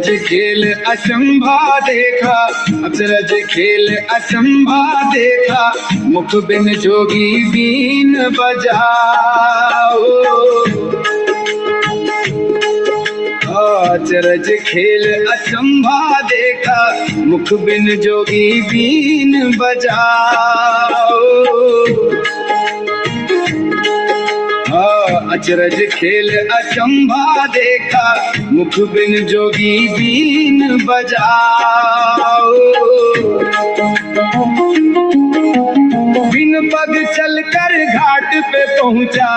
अचरज खेल अचंभा देखा, अचरज खेल अचंभा देखा, मुख बिन जोगी बीन बजाओ। अचरज खेल अचंभा देखा, मुख बिन जोगी बीन बजाओ। अचरज खेल अचंभा देखा, मुख बिन जोगी बीन बजाओ। बिन पग चलकर घाट पे पहुंचा,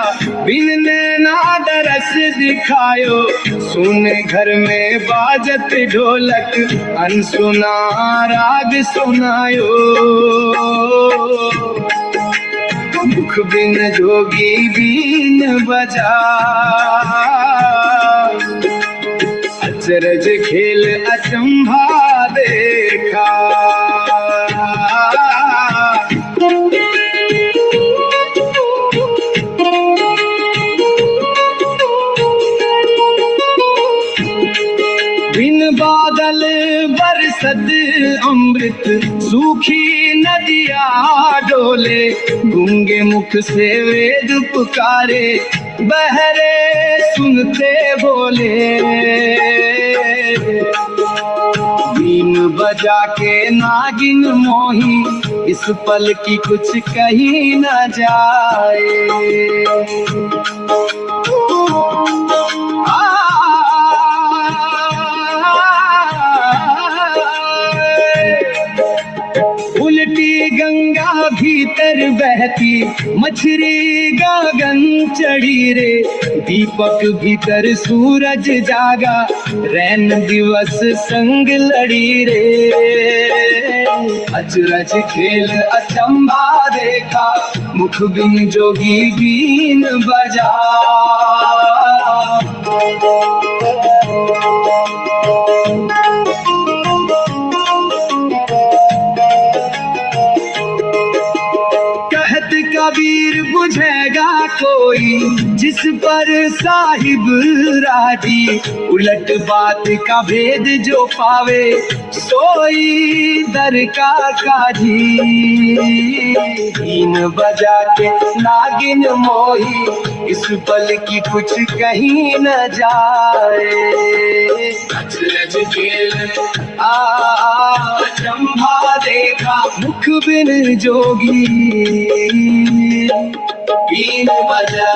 बिन नैना दरस दिखायो, सुने घर में बाजत ढोलक, अनसुना राग सुनायो। मुख बिन जोगी बीन बजा, अचरज खेल अचंभा देखा। बिन बादल बरसत अमृत, सूखी नदियाँ डोले, गूंगे मुख से वेद पुकारे, बहरे सुनते बोले। बीन बजा के नागिन मोही, इस पल की कुछ कही न जाए। उल्टी गंगा भीतर बहती, मछली गगन चढ़ी रे, दीपक भीतर सूरज जागा, रैन दिवस संग लड़ी रे। अचरज खेल अचंभा देखा, मुख बिन जोगी बीन बजा। कबीर बुझेगा कोई, जिस पर साहिब राजी, उलट बात का भेद जो पावे, सोई दर का काजी। बीन बजा के नागिन मोही, इस पल की कुछ कहीं न जाए। अचरज खेल अचंभा देखा, मुख बिन जोगी बीन बजा।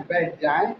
बैठ जाएं।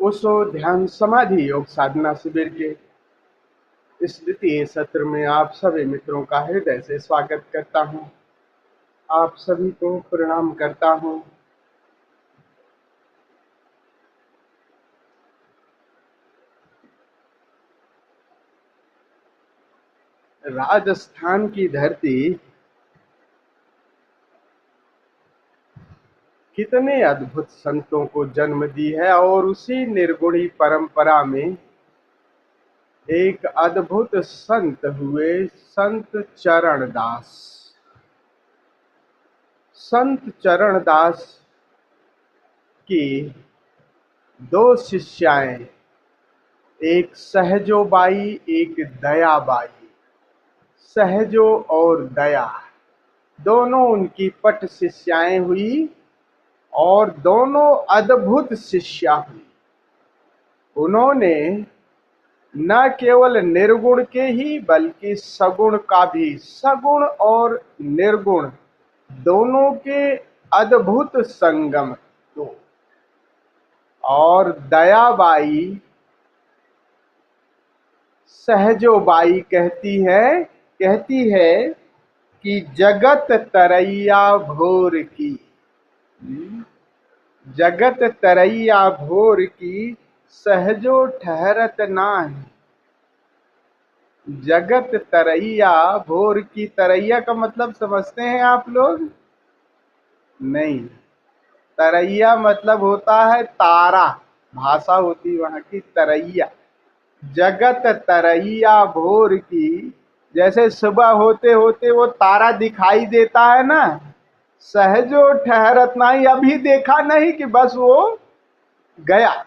ओशो ध्यान समाधि योग साधना शिविर के इस द्वितीय सत्र में आप सभी मित्रों का हृदय से स्वागत करता हूं। आप सभी को प्रणाम करता हूं। राजस्थान की धरती कितने अद्भुत संतों को जन्म दी है, और उसी निर्गुणी परंपरा में एक अद्भुत संत हुए संत चरणदास। संत चरणदास की दो शिष्याएं, एक सहजोबाई, एक दयाबाई। सहजो और दया दोनों उनकी पट शिष्याएं हुई, और दोनों अद्भुत शिष्या हुई। उन्होंने न केवल निर्गुण के ही बल्कि सगुण का भी, सगुण और निर्गुण दोनों के अद्भुत संगम को। और दयाबाई, सहजोबाई कहती है कि जगत तरैया भोर की, जगत तरैया भोर की, सहजो ठहरत नाही। जगत तरैया भोर की, तरैया का मतलब समझते हैं आप लोग? नहीं, तरैया मतलब होता है तारा, भाषा होती वहां की तरैया। जगत तरैया भोर की, जैसे सुबह होते होते वो तारा दिखाई देता है ना, सहजो ठहरत नहीं, अभी देखा नहीं कि बस वो गया।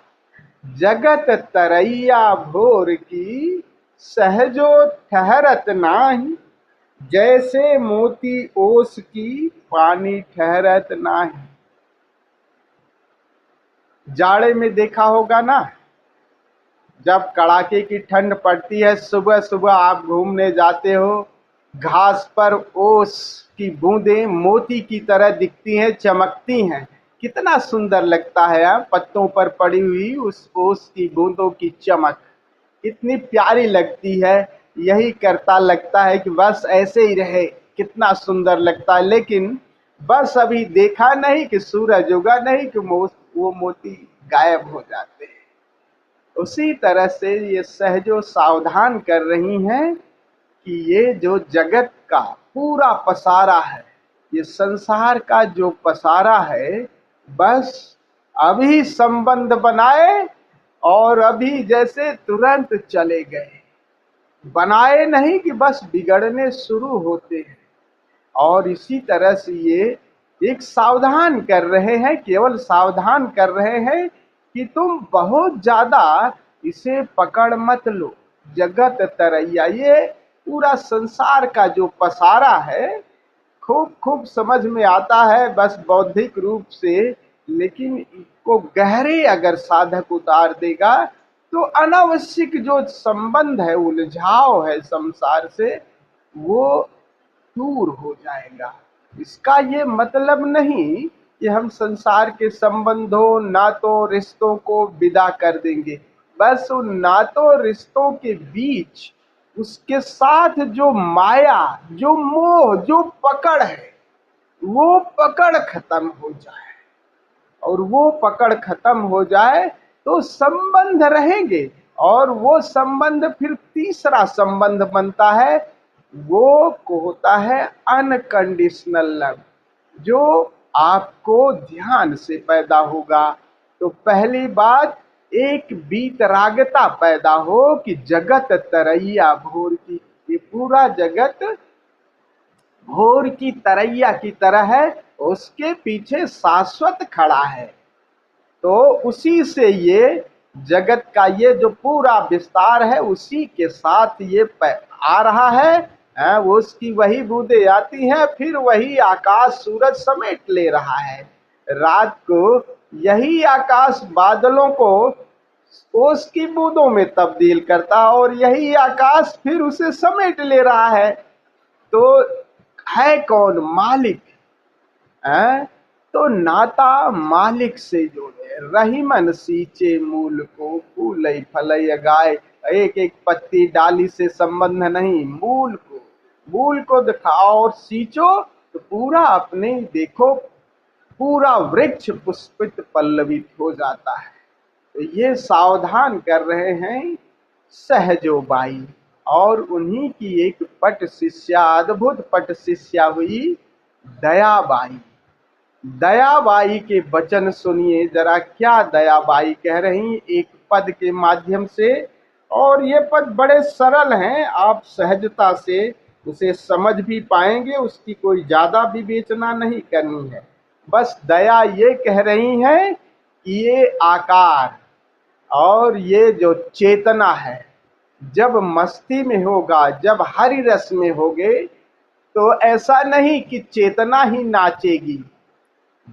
जगत तरैया भोर की, सहजो ठहरत नाही। जैसे मोती ओस की, पानी ठहरत नाही। जाड़े में देखा होगा ना, जब कड़ाके की ठंड पड़ती है, सुबह सुबह आप घूमने जाते हो, घास पर ओस की बूंदें मोती की तरह दिखती हैं, चमकती हैं। कितना सुंदर लगता है पत्तों पर पड़ी हुई उस ओस की बूंदों की चमक, इतनी प्यारी लगती है। यही करता लगता है कि बस ऐसे ही रहे, कितना सुंदर लगता है। लेकिन बस अभी देखा नहीं कि सूरज उगा नहीं कि वो मोती गायब हो जाते हैं। उसी तरह से ये सहजो सावधान कर रही हैं कि ये जो जगत का पूरा पसारा है, ये संसार का जो पसारा है, बस अभी संबंध बनाए और अभी जैसे तुरंत चले गए, बनाए नहीं कि बस बिगड़ने शुरू होते हैं। और इसी तरह से ये एक सावधान कर रहे हैं, केवल सावधान कर रहे हैं कि तुम बहुत ज्यादा इसे पकड़ मत लो। जगत तरैया, ये पूरा संसार का जो पसारा है, खूब खूब समझ में आता है बस बौद्धिक रूप से, लेकिन इसको गहरे अगर साधक उतार देगा तो अनावश्यक जो संबंध है, उलझाव है संसार से, वो दूर हो जाएगा। इसका ये मतलब नहीं कि हम संसार के संबंधों, नातों, रिश्तों को विदा कर देंगे। बस उन नातों रिश्तों के बीच उसके साथ जो माया, जो मोह, जो पकड़ है, वो पकड़ खत्म हो जाए। और वो पकड़ खत्म हो जाए तो संबंध रहेंगे, और वो संबंध फिर तीसरा संबंध बनता है, वो को होता है अनकंडीशनल लव, जो आपको ध्यान से पैदा होगा। तो पहली बात, एक बीतरागता पैदा हो कि जगत तरैया भोर की, ये पूरा जगत भोर की तरैया की तरह है, उसके पीछे शाश्वत खड़ा है। तो उसी से ये जगत का ये जो पूरा विस्तार है, उसी के साथ ये आ रहा है, वो उसकी वही बूंदें आती हैं, फिर वही आकाश सूरज समेट ले रहा है। रात को यही आकाश बादलों को ओस की बूंदों में तब्दील करता, और यही आकाश फिर उसे समेट ले रहा है। तो है कौन? मालिक है। तो नाता मालिक से जोड़े, रहीमन सींचे मूल को, फूल फलय गाय। एक एक पत्ती डाली से संबंध नहीं, मूल को दिखाओ और सींचो तो पूरा अपने देखो, पूरा वृक्ष पुष्पित पल्लवित हो जाता है। तो ये सावधान कर रहे हैं सहजोबाई। और उन्हीं की एक पट शिष्या, अद्भुत पट शिष्या हुई दयाबाई। दयाबाई के वचन सुनिए जरा, क्या दयाबाई कह रही एक पद के माध्यम से। और ये पद बड़े सरल हैं, आप सहजता से उसे समझ भी पाएंगे, उसकी कोई ज्यादा विवेचना नहीं करनी है। बस दया ये कह रही है कि ये आकार और ये जो चेतना है, जब मस्ती में होगा, जब हरि रस में होगे, तो ऐसा नहीं कि चेतना ही नाचेगी।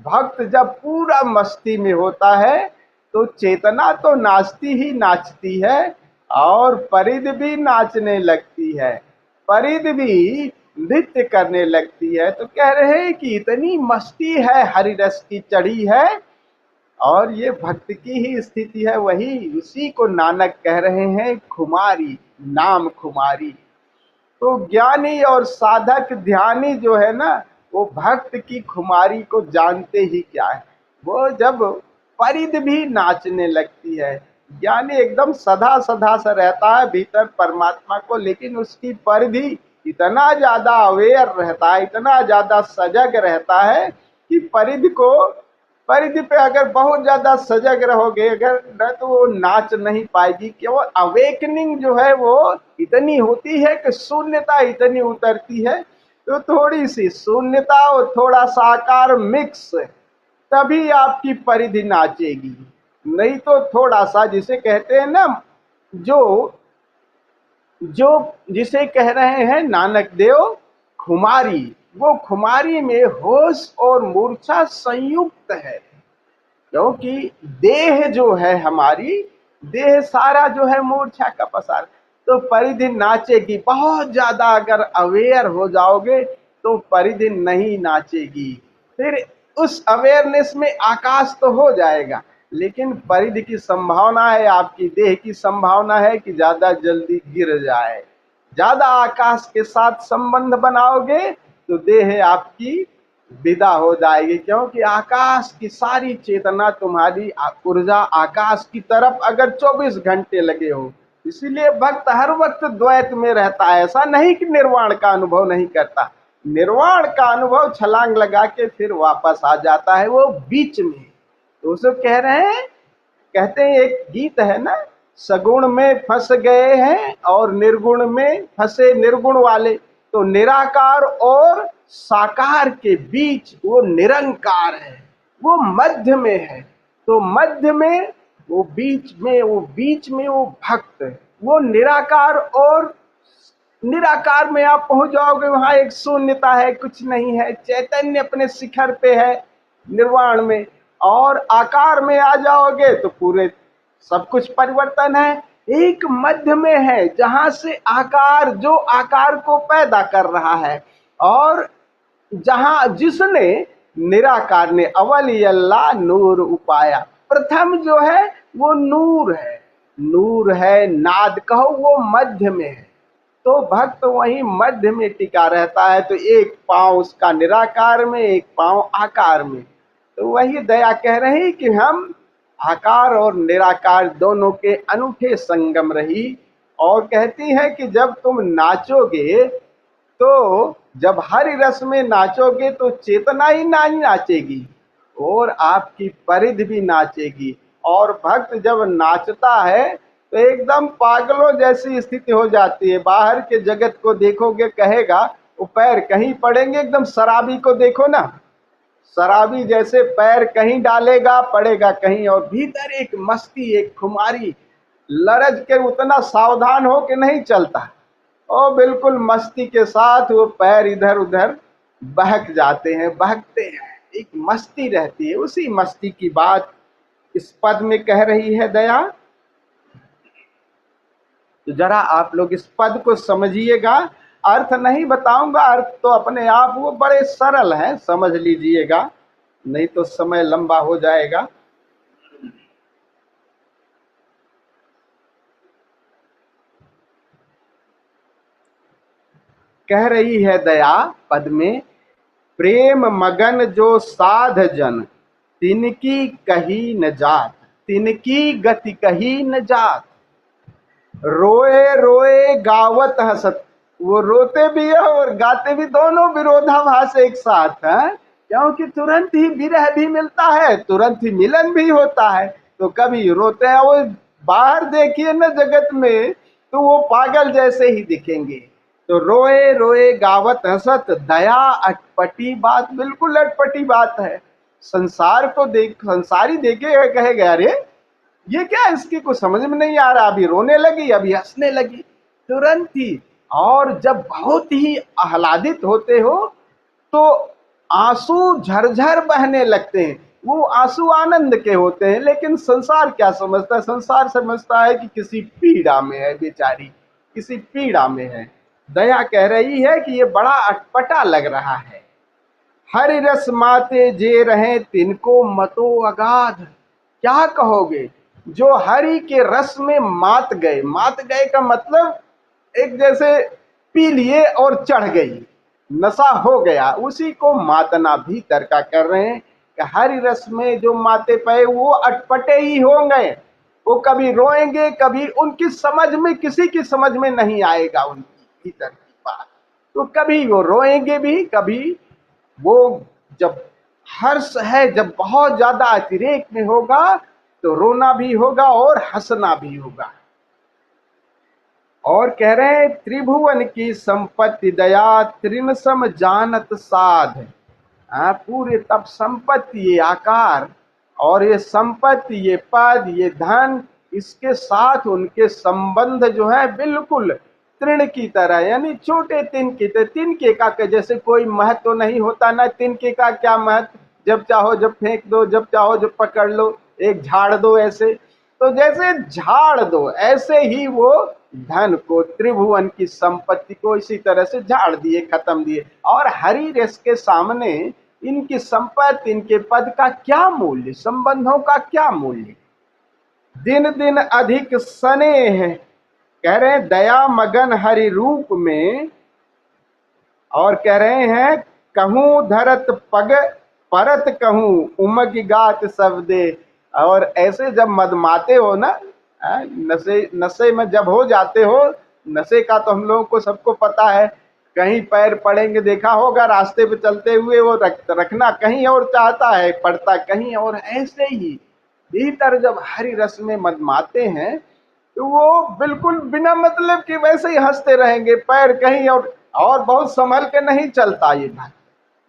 भक्त जब पूरा मस्ती में होता है तो चेतना तो नाचती ही नाचती है, और परिधि भी नाचने लगती है, परिधि भी नृत्य करने लगती है। तो कह रहे हैं कि इतनी मस्ती है, हरि रस की चढ़ी है, और ये भक्त की ही स्थिति है। वही उसी को नानक कह रहे हैं खुमारी, नाम खुमारी। तो ज्ञानी और साधक ध्यानी जो है ना, वो भक्त की खुमारी को जानते ही क्या है। वो जब परिधि भी नाचने लगती है, ज्ञानी एकदम सदा सदा सा रहता है भीतर परमात्मा को, लेकिन उसकी परिधि इतना ज्यादा अवेयर रहता है, इतना ज्यादा सजग रहता है कि परिधि पे अगर बहुत ज्यादा सजग रहोगे, अगर न, तो वो नाच नहीं पाएगी। कि वो अवेकनिंग जो है वो इतनी होती है कि शून्यता इतनी उतरती है, तो थोड़ी सी शून्यता और थोड़ा सा आकार मिक्स, तभी आपकी परिधि नाचेगी। नहीं तो थोड़ा सा, जिसे कहते हैं ना, जो जो जिसे कह रहे हैं नानक देव खुमारी, वो खुमारी में होश और मूर्छा संयुक्त है। क्योंकि देह जो है हमारी, देह सारा जो है मूर्छा का पसार, तो परिधि नाचेगी। बहुत ज्यादा अगर अवेयर हो जाओगे तो परिधि नहीं नाचेगी। फिर उस अवेयरनेस में आकाश तो हो जाएगा, लेकिन परिधि की संभावना है, आपकी देह की संभावना है कि ज्यादा जल्दी गिर जाए। ज्यादा आकाश के साथ संबंध बनाओगे तो देह आपकी विदा हो जाएगी, क्योंकि आकाश की सारी चेतना, तुम्हारी ऊर्जा आकाश की तरफ अगर 24 घंटे लगे हो। इसीलिए भक्त हर वक्त द्वैत में रहता है। ऐसा नहीं कि निर्वाण का अनुभव नहीं करता, निर्वाण का अनुभव छलांग लगा के फिर वापस आ जाता है, वो बीच में। तो उसे कह रहे हैं, कहते हैं एक गीत है ना, सगुण में फंस गए हैं और निर्गुण में फंसे निर्गुण वाले। तो निराकार और साकार के बीच वो निरंकार है, वो मध्य में है। तो मध्य में, वो बीच में, वो भक्त, वो निराकार, और निराकार में आप पहुंच जाओगे, वहां एक शून्यता है, कुछ नहीं है, चैतन्य अपने शिखर पे है निर्वाण में। और आकार में आ जाओगे तो पूरे सब कुछ परिवर्तन है। एक मध्य में है जहां से आकार, जो आकार को पैदा कर रहा है, और जहां जिसने निराकार ने अवल अल्लाह नूर उपाया, प्रथम जो है वो नूर है, नूर है, नाद कहो, वो मध्य में है। तो भक्त वही मध्य में टिका रहता है। तो एक पांव उसका निराकार में, एक पांव आकार में। तो वही दया कह रहे हैं कि हम आकार और निराकार दोनों के अनूठे संगम रही। और कहती है कि जब तुम नाचोगे, तो जब हरि रस में नाचोगे तो चेतना ही नहीं नाचेगी, और आपकी परिधि भी नाचेगी। और भक्त जब नाचता है तो एकदम पागलों जैसी स्थिति हो जाती है। बाहर के जगत को देखोगे, कहेगा वो पैर कहीं पड़ेंगे, एकदम शराबी को देखो ना, शराबी जैसे पैर कहीं डालेगा पड़ेगा कहीं, और भीतर एक मस्ती, एक खुमारी, लरज के उतना सावधान हो के नहीं चलता, और बिल्कुल मस्ती के साथ वो पैर इधर उधर बहक जाते हैं, बहकते हैं, एक मस्ती रहती है। उसी मस्ती की बात इस पद में कह रही है दया। तो जरा आप लोग इस पद को समझिएगा, अर्थ नहीं बताऊंगा, अर्थ तो अपने आप वो बड़े सरल हैं, समझ लीजिएगा, नहीं तो समय लंबा हो जाएगा। कह रही है दया पद में, प्रेम मगन जो साध जन, तिनकी कही न जात, तिनकी गति कही न जात। रोए रोए गावत हसत, वो रोते भी है और गाते भी, दोनों विरोधाभास एक साथ है, क्योंकि तुरंत ही विरह भी मिलता है, तुरंत ही मिलन भी होता है। तो कभी रोते हैं, वो बाहर देखिए ना जगत में तो वो पागल जैसे ही दिखेंगे। तो रोए रोए गावत हसत, दया अटपटी बात, बिल्कुल अटपटी बात है। संसार को देख, संसारी देखेगा कहेगा अरे ये क्या, इसकी कुछ समझ में नहीं आ रहा, अभी रोने लगी अभी हंसने लगी तुरंत ही। और जब बहुत ही आह्लादित होते हो तो आंसू झरझर बहने लगते हैं, वो आंसू आनंद के होते हैं। लेकिन संसार क्या समझता है, संसार समझता है कि किसी पीड़ा में है बेचारी, किसी पीड़ा में है। दया कह रही है कि ये बड़ा अटपटा लग रहा है। हरि रस माते जे रहे तिनको मतो अगाध, क्या कहोगे जो हरि के रस में मात गए। मात गए का मतलब एक जैसे पी लिए और चढ़ गई, नशा हो गया, उसी को मातना भीतर का कर रहे हैं कि हरि रस में जो माते पे वो अटपटे ही होंगे। वो कभी रोएंगे, कभी उनकी समझ में, किसी की समझ में नहीं आएगा उनकी भीतर की बात। तो कभी वो रोएंगे भी, कभी वो जब हर्ष है, जब बहुत ज्यादा अतिरेक में होगा तो रोना भी होगा और हंसना भी होगा। और कह रहे हैं त्रिभुवन की संपत्ति दया त्रिन सम जानत साध। पूरे तब संपत्ति, ये आकार और ये संपत्ति, ये पद, ये धन, इसके साथ उनके संबंध जो है बिल्कुल तृण की तरह, यानी छोटे तिनके। तिनके का जैसे कोई महत्व तो नहीं होता ना, तिनके का क्या महत्व, जब चाहो जब फेंक दो, जब चाहो जब पकड़ लो, एक झाड़ दो ऐसे। तो जैसे झाड़ दो ऐसे ही वो धन को, त्रिभुवन की संपत्ति को इसी तरह से झाड़ दिए, खत्म दिए। और हरि रस के सामने इनकी संपत्ति, इनके पद का क्या मूल्य, संबंधों का क्या मूल्य। दिन दिन अधिक स्नेह, कह रहे हैं दया मगन हरि रूप में। और कह रहे हैं कहूं धरत पग परत कहूं उमग गात सब दे। और ऐसे जब मदमाते हो ना, नशे नशे में जब हो जाते हो, नशे का तो हम लोगों को सबको पता है, कहीं पैर पड़ेंगे, देखा होगा रास्ते पे चलते हुए, वो रखना कहीं और चाहता है, पड़ता कहीं और। ऐसे ही भीतर जब हरि रस में मदमाते हैं तो वो बिल्कुल बिना मतलब के वैसे ही हंसते रहेंगे, पैर कहीं और बहुत संभल के नहीं चलता ये भक्त।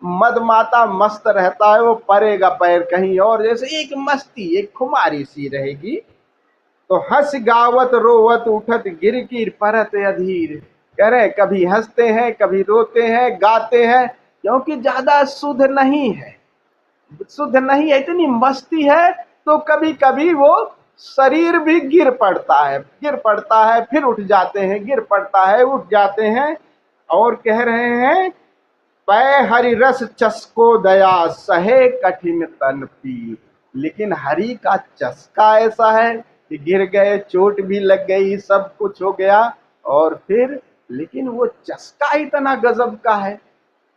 मदमाता मस्त रहता है, वो परेगा पैर कहीं और, जैसे एक मस्ती, एक खुमारी सी रहेगी। तो हंस गावत रोवत उठत गिरगिर परत अधीर, कह रहे कभी हंसते हैं, कभी रोते हैं, गाते हैं, क्योंकि ज्यादा शुद्ध नहीं है, शुद्ध नहीं है, इतनी मस्ती है। तो कभी कभी वो शरीर भी गिर पड़ता है, गिर पड़ता है, फिर उठ जाते हैं, गिर पड़ता है, उठ जाते हैं। और कह रहे हैं पै हरि रस चस्को दया सहे कठिन तन पी। लेकिन हरि का चस्का ऐसा है कि गिर गए, चोट भी लग गई, सब कुछ हो गया, और फिर लेकिन वो चस्का इतना गजब का है।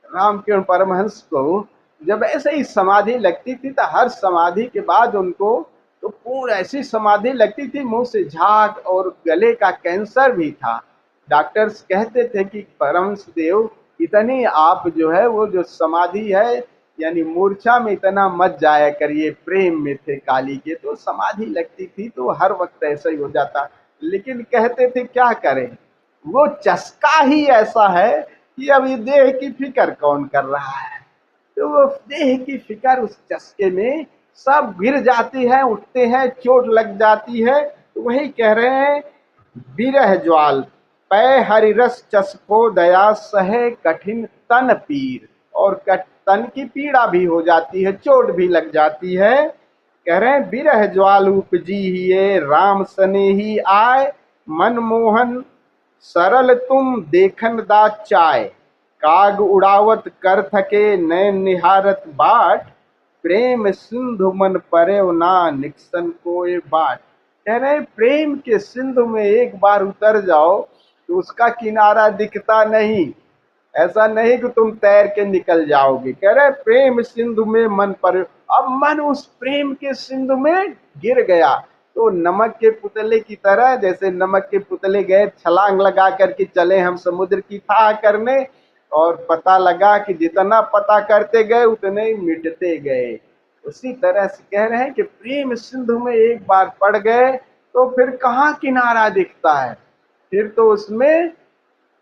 रामकृष्ण परमहंस को जब ऐसे ही समाधि लगती थी तो हर समाधि के बाद उनको तो पूर्ण ऐसी समाधि लगती थी, मुंह से झाग और गले का कैंसर भी था। डॉक्टर्स कहते थे कि परमहंस देव इतनी आप जो है वो जो समाधि है, यानी मूर्छा में इतना मत जाया करिए, प्रेम में थे काली के, तो समाधि लगती थी तो हर वक्त ऐसा ही हो जाता। लेकिन कहते थे क्या करें, वो चस्का ही ऐसा है कि अब ये देह की फिक्र कौन कर रहा है। तो वो देह की फिक्र उस चस्के में सब गिर जाती है, उठते हैं, चोट लग जाती है। तो वही कह रहे हैं विरह ज्वाल पै हरिरस चस्को दया सहे कठिन तन पीर। और तन की पीड़ा भी हो जाती है, चोट भी लग जाती है। कह रहे हैं विरह ज्वाल उपजी ये राम सने ही आए, मनमोहन सरल तुम देखन दा चाय। काग उड़ावत कर थके नैन निहारत बाट, प्रेम सिंधु मन परे ना निक्सन कोई बाट। कह रहे प्रेम के सिंधु में एक बार उतर जाओ तो उसका किनारा दिखता नहीं, ऐसा नहीं कि तुम तैर के निकल जाओगे। कह रहे प्रेम सिंधु में मन पर, अब मन उस प्रेम के सिंधु में गिर गया। तो नमक के पुतले की तरह, जैसे नमक के पुतले गए छलांग लगा करके चले हम समुद्र की थाह करने, और पता लगा कि जितना पता करते गए उतने ही मिटते गए। उसी तरह से कह रहे हैं कि प्रेम सिंधु में एक बार पड़ गए तो फिर कहाँ किनारा दिखता है, फिर तो उसमें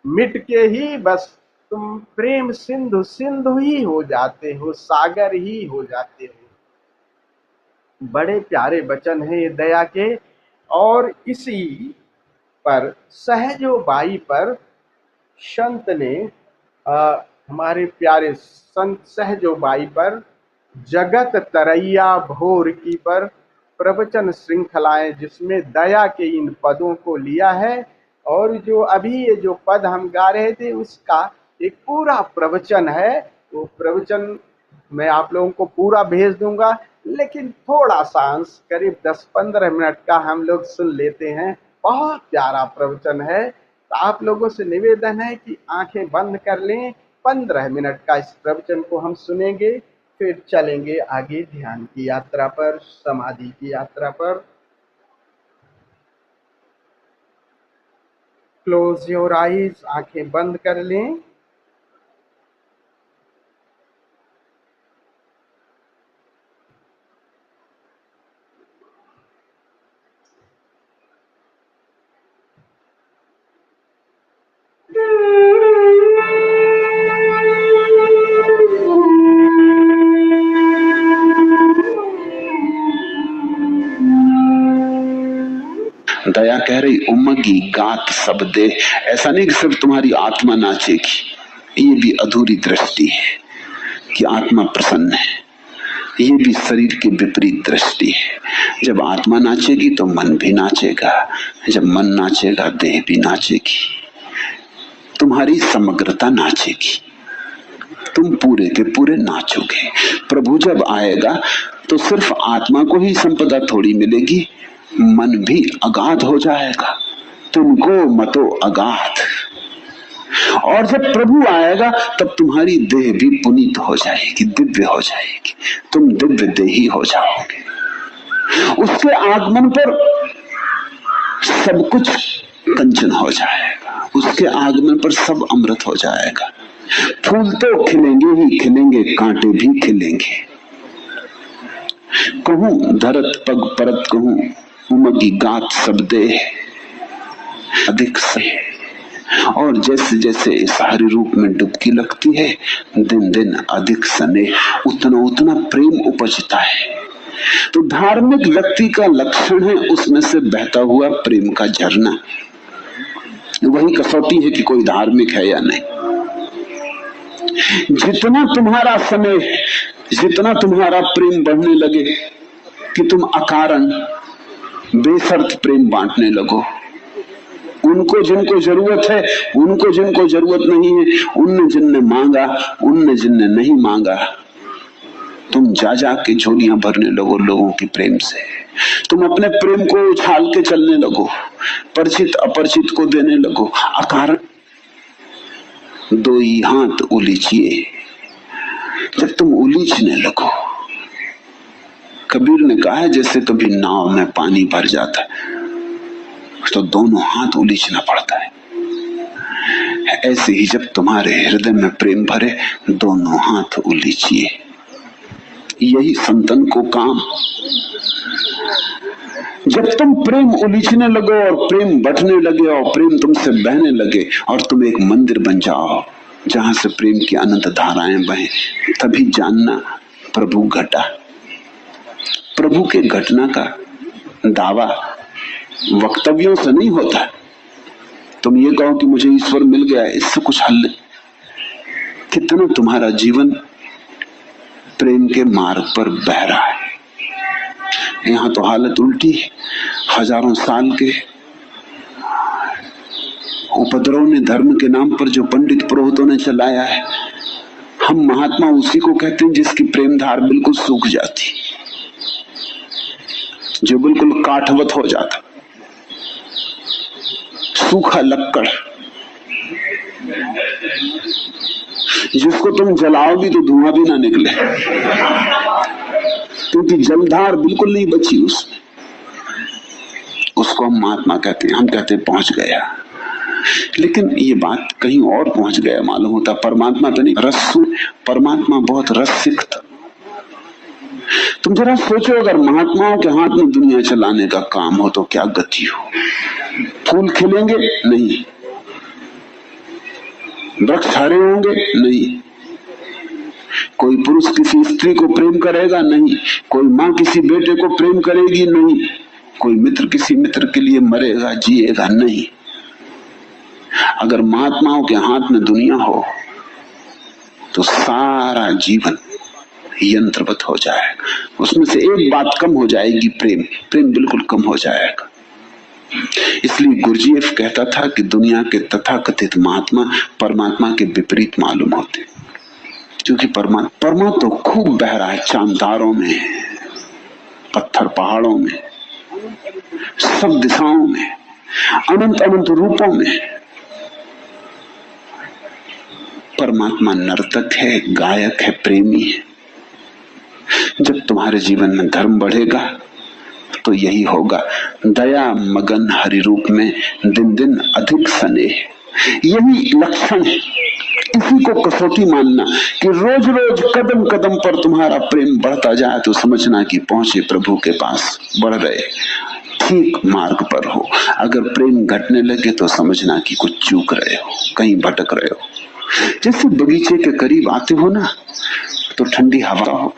मिट के ही बस तुम प्रेम सिंधु सिंधु ही हो जाते हो, सागर ही हो जाते हो। बड़े प्यारे वचन हैं ये दया के। और इसी पर सहजो बाई पर संत ने हमारे प्यारे संत सहजो बाई पर जगत तरैया भोर की पर प्रवचन श्रृंखलाएं, जिसमें दया के इन पदों को लिया है। और जो अभी ये जो पद हम गा रहे थे उसका एक पूरा प्रवचन है। वो प्रवचन मैं आप लोगों को पूरा भेज दूंगा, लेकिन थोड़ा सा अंश करीब 10-15 मिनट का हम लोग सुन लेते हैं। बहुत प्यारा प्रवचन है। तो आप लोगों से निवेदन है कि आंखें बंद कर लें। 15 मिनट का इस प्रवचन को हम सुनेंगे, फिर चलेंगे आगे ध्यान की यात्रा पर, समाधि की यात्रा पर। क्लोज योर आईज, आंखें बंद कर लें। दया कह रही उमगी गात सब दे। ऐसा नहीं कि सिर्फ तुम्हारी आत्मा नाचेगी, ये भी अधूरी दृष्टि है कि आत्मा प्रसन्न है। ये भी शरीर की विपरीत दृष्टि है। जब आत्मा नाचेगी तो मन भी नाचेगा, जब मन नाचेगा देह भी नाचेगी, तुम्हारी समग्रता नाचेगी, तुम पूरे के पूरे नाचोगे। प्रभु जब आएगा तो सिर्फ आत्मा को ही संपदा थोड़ी मिलेगी, मन भी अगाध हो जाएगा। तुमको मतो अगाध। और जब प्रभु आएगा तब तुम्हारी देह भी पुनीत हो जाएगी, दिव्य हो जाएगी, तुम दिव्य देही हो जाओगे। उसके आगमन पर सब कुछ कंचन हो जाएगा, उसके आगमन पर सब अमृत हो जाएगा। फूल तो खिलेंगे ही खिलेंगे, कांटे भी खिलेंगे। कहूं धरत पग परत कहूं, उमगी गात सब दे अधिक से। और जैसे जैसे इस हरि रूप में डुबकी लगती है, दिन दिन अधिक सने, उतना उतना प्रेम उपजता है। तो धार्मिक व्यक्ति का लक्षण है उसमें से बहता हुआ प्रेम का झरना। वही कसौटी है कि कोई धार्मिक है या नहीं। जितना तुम्हारा समय, जितना तुम्हारा प्रेम बढ़ने लगे कि तुम अकारण बेशर्त प्रेम बांटने लगो, उनको जिनको जरूरत है, उनको जिनको जरूरत नहीं है, उनने जिनने मांगा, उनने जिनने नहीं मांगा, तुम जा जा के झोलियां भरने लगो लोगों के प्रेम से। तुम अपने प्रेम को उछाल के चलने लगो, परिचित अपरिचित को देने लगो, अकारण। दो ही हाथ उलीचिए। जब तुम उलीचने लगो, कबीर ने कहा है जैसे कभी नाव में पानी भर जाता है तो दोनों हाथ उलीचना पड़ता है, ऐसे ही जब तुम्हारे हृदय में प्रेम भरे, दोनों हाथ उलीचिए। यही संतन को काम। जब तुम प्रेम उलीचने लगो और प्रेम बटने लगे और प्रेम तुमसे बहने लगे और तुम एक मंदिर बन जाओ जहां से प्रेम की अनंत धाराएं बहें, तभी जानना प्रभु घटा। प्रभु के घटना का दावा वक्तव्यों से नहीं होता। तुम ये कहो कि मुझे ईश्वर मिल गया, इससे कुछ हल नहीं। कितना तुम्हारा जीवन प्रेम के मार्ग पर बह रहा है। यहां तो हालत उल्टी है। हजारों साल के उपद्रव ने धर्म के नाम पर जो पंडित पुरोहितों ने चलाया है, हम महात्मा उसी को कहते हैं जिसकी प्रेम धार बिल्कुल सूख जाती, जो बिल्कुल काठवत हो जाता, सूखा लक्कड़, जिसको तुम जलाओगी तो धुआं भी ना निकले, क्योंकि जलधार बिल्कुल नहीं बची उसमें। उसको हम महात्मा कहते हैं। हम कहते हैं पहुंच गया, लेकिन ये बात कहीं और पहुंच गया मालूम होता। परमात्मा पे नहीं, परमात्मा बहुत रसिक था। तुम जरा सोचो, अगर महात्माओं के हाथ में दुनिया चलाने का काम हो तो क्या गति हो। फूल खिलेंगे? नहीं। वृक्ष हरे होंगे? नहीं। कोई पुरुष किसी स्त्री को प्रेम करेगा? नहीं। कोई माँ किसी बेटे को प्रेम करेगी? नहीं। कोई मित्र किसी मित्र के लिए मरेगा, जिएगा? नहीं। अगर महात्माओं के हाथ में दुनिया हो तो सारा जीवन यंत्रवत हो जाएगा। उसमें से एक बात कम हो जाएगी, प्रेम बिल्कुल कम हो जाएगा। इसलिए गुरजीएफ कहता था कि दुनिया के तथाकथित महात्मा परमात्मा के विपरीत मालूम होते, क्योंकि परमा तो खूब बह रहा है, चांदारों में, पत्थर पहाड़ों में, सब दिशाओं में, अनंत अनंत रूपों में। परमात्मा नर्तक है, गायक है, प्रेमी है। जब तुम्हारे जीवन में धर्म बढ़ेगा तो यही होगा, दया मगन हरि रूप में दिन दिन अधिक स्नेह। यही लक्षण है। इसी को कसौटी मानना कि रोज रोज कदम कदम पर तुम्हारा प्रेम बढ़ता जाए तो समझना कि पहुंचे प्रभु के पास, बढ़ रहे, ठीक मार्ग पर हो। अगर प्रेम घटने लगे तो समझना कि कुछ चूक रहे हो, कहीं भटक रहे हो। जैसे बगीचे के करीब आते हो ना तो ठंडी हवा हो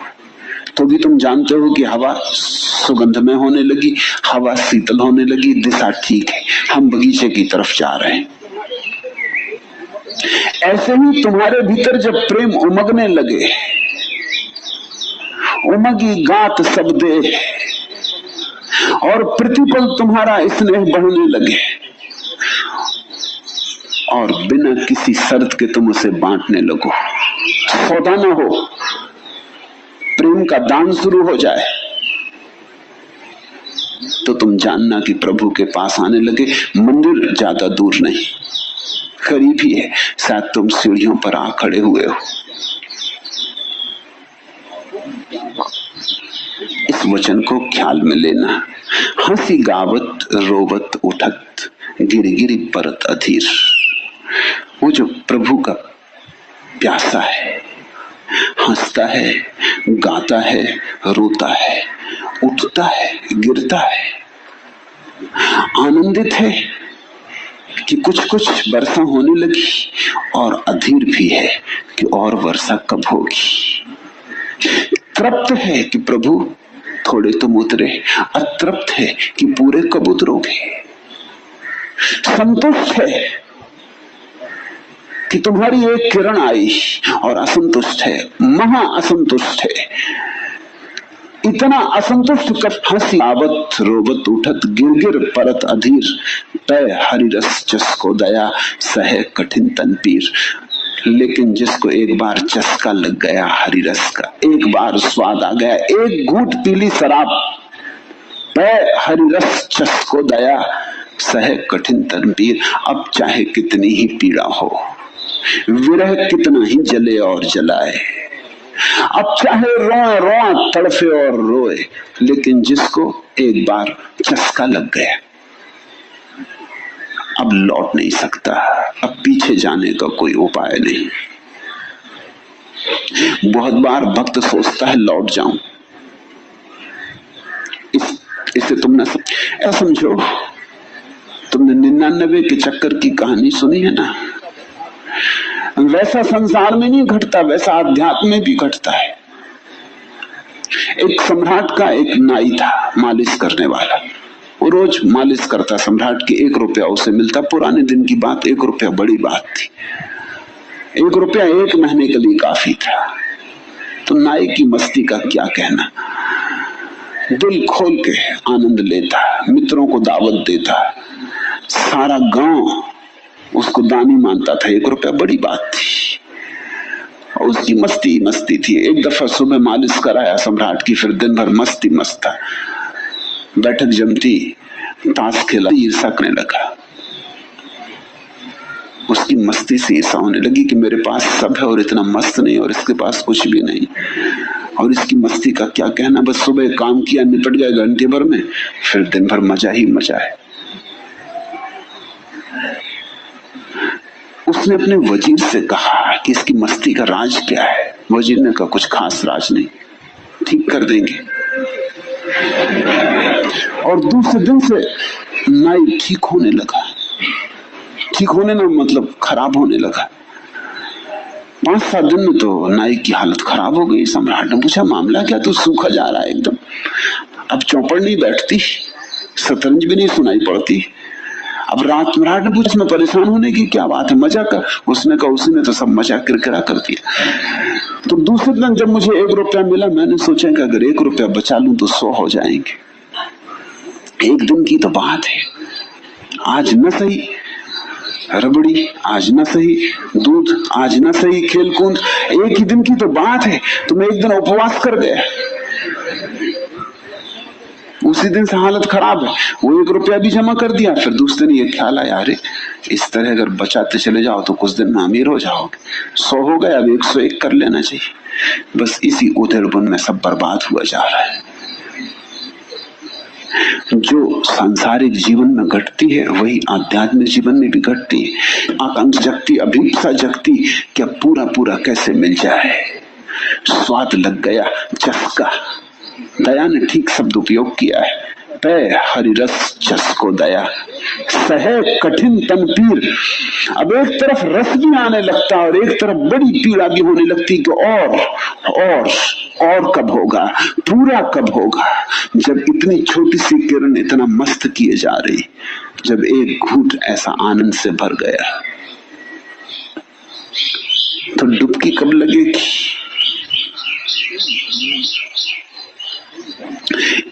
तो भी तुम जानते हो कि हवा सुगंधमय होने लगी, हवा शीतल होने लगी, दिशा ठीक है, हम बगीचे की तरफ जा रहे हैं। ऐसे ही तुम्हारे भीतर जब प्रेम उमगने लगे, उमगी गात सब दे, और प्रतिपल तुम्हारा स्नेह बढ़ने लगे और बिना किसी शर्त के तुम उसे बांटने लगो, सौदा न हो, प्रेम का दान शुरू हो जाए, तो तुम जानना कि प्रभु के पास आने लगे। मंदिर ज्यादा दूर नहीं, करीब ही है। शायद तुम सीढ़ियों पर आ खड़े हुए हो। इस वचन को ख्याल में लेना। हंसी गावत रोवत उठत गिरी गिरी परत अधीर। वो जो प्रभु का प्यासा है, हंसता है, गाता है, रोता है, उठता है, गिरता है, आनंदित है कि कुछ कुछ वर्षा होने लगी, और अधीर भी है कि और वर्षा कब होगी। तृप्त है कि प्रभु थोड़े तुम उतरे, अतृप्त है कि पूरे कब उतरोगे। संतुष्ट है कि तुम्हारी एक किरण आई, और असंतुष्ट है, महा असंतुष्ट है। इतना असंतुष्ट कर हंसी आवत रोबत उठत गिरगिर परत अधीर, तय हरिरस जिसको दया सहे कठिन तनपीर। लेकिन जिसको एक बार चस्का लग गया हरिरस का, एक बार स्वाद आ गया, एक घूंट पीली शराब, तय हरिरस जिसको दया सहे कठिन तनपीर। अब चाहे कितनी ही पीड़ा हो, विरह कितना ही जले और जलाए, अब चाहे रोए रोए तड़फे और रोए, लेकिन जिसको एक बार चस्का लग गया अब लौट नहीं सकता, अब पीछे जाने का कोई उपाय नहीं। बहुत बार भक्त सोचता है लौट जाऊं, इसे तुमने ऐसा समझो, तुमने 99 के चक्कर की कहानी सुनी है ना, वैसा संसार में नहीं घटता, वैसा अध्यात्म में भी घटता है। एक सम्राट का एक नाई था, मालिश करने वाला। वो रोज मालिश करता, सम्राट की 1 रुपया उसे मिलता। पुराने दिन की बात, 1 रुपया बड़ी बात थी। 1 रुपया 1 महीने के लिए काफी था। तो नाई की मस्ती का क्या कहना, दिल खोल के आनंद लेता, मित्रों को दावत देता, सारा गांव उसको दानी मानता था। 1 रुपया बड़ी बात थी और उसकी मस्ती मस्ती थी। एक दफा सुबह मालिश कराया सम्राट की, फिर दिन भर मस्ती मस्त था। बैठक जमती, ताश खेला, ईर्षा करने लगा। उसकी मस्ती से ईर्षा होने लगी कि मेरे पास सब है और इतना मस्त नहीं, और इसके पास कुछ भी नहीं, और इसकी मस्ती का क्या कहना, बस सुबह काम किया निपट गया घंटे भर में, फिर दिन भर मजा ही मजा है। उसने अपने वजीर से कहा कि इसकी मस्ती का राज क्या है। वजीर ने कहा कुछ खास राज नहीं, ठीक कर देंगे। और दूसरे दिन से नाई ठीक होने लगा। ठीक होने ना मतलब खराब होने लगा। 5-7 दिन में तो नाई की हालत खराब हो गई। सम्राट ने पूछा मामला क्या, तू सूखा जा रहा है एकदम, अब चौपड़ नहीं बैठती, शतरंज भी नहीं सुनाई पड़ती। अब राजमराट ने पूछा इसमें परेशान होने की क्या बात है, मजा कर। उसने कहा उसी ने तो सब मजा किरकिरा कर दिया। तो दूसरे दिन जब मुझे 1 रुपया मिला, मैंने सोचा कि अगर 1 रुपया बचा लूं तो 100 हो जाएंगे। एक दिन की तो बात है, आज न सही रबड़ी, आज न सही दूध, आज न सही खेल कूद, एक ही दिन की तो बात है। तो मैं एक दिन उपवास कर गया, उसी दिन से हालत खराब है। वो 1 रुपया भी जमा कर दिया। फिर दूसरे दिन ये ख्याल आया, अरे इस तरह अगर बचाते चले जाओ तो कुछ दिन में अमीर हो जाओगे। 100 हो गए, अब 101 कर लेना चाहिए। बस इसी उधेड़बुन में सब बर्बाद हुआ जा रहा है। जो सांसारिक जीवन में घटती है वही आध्यात्मिक जीवन में भी घटती है। आकांक्षा जगती, अभिप्सा जगती, क्या पूरा पूरा कैसे मिल जाए। स्वाद लग गया, चस्का। दया ने ठीक शब्द उपयोग किया है, पै हरिरस चस्को दया, सहे कठिन तन पीर। अब एक तरफ रस भी आने लगता और एक तरफ बड़ी पीड़ा भी होने लगती कि और कब होगा, पूरा कब होगा। जब इतनी छोटी सी किरण इतना मस्त किए जा रही, जब एक घूंट ऐसा आनंद से भर गया तो डुबकी कब लगेगी।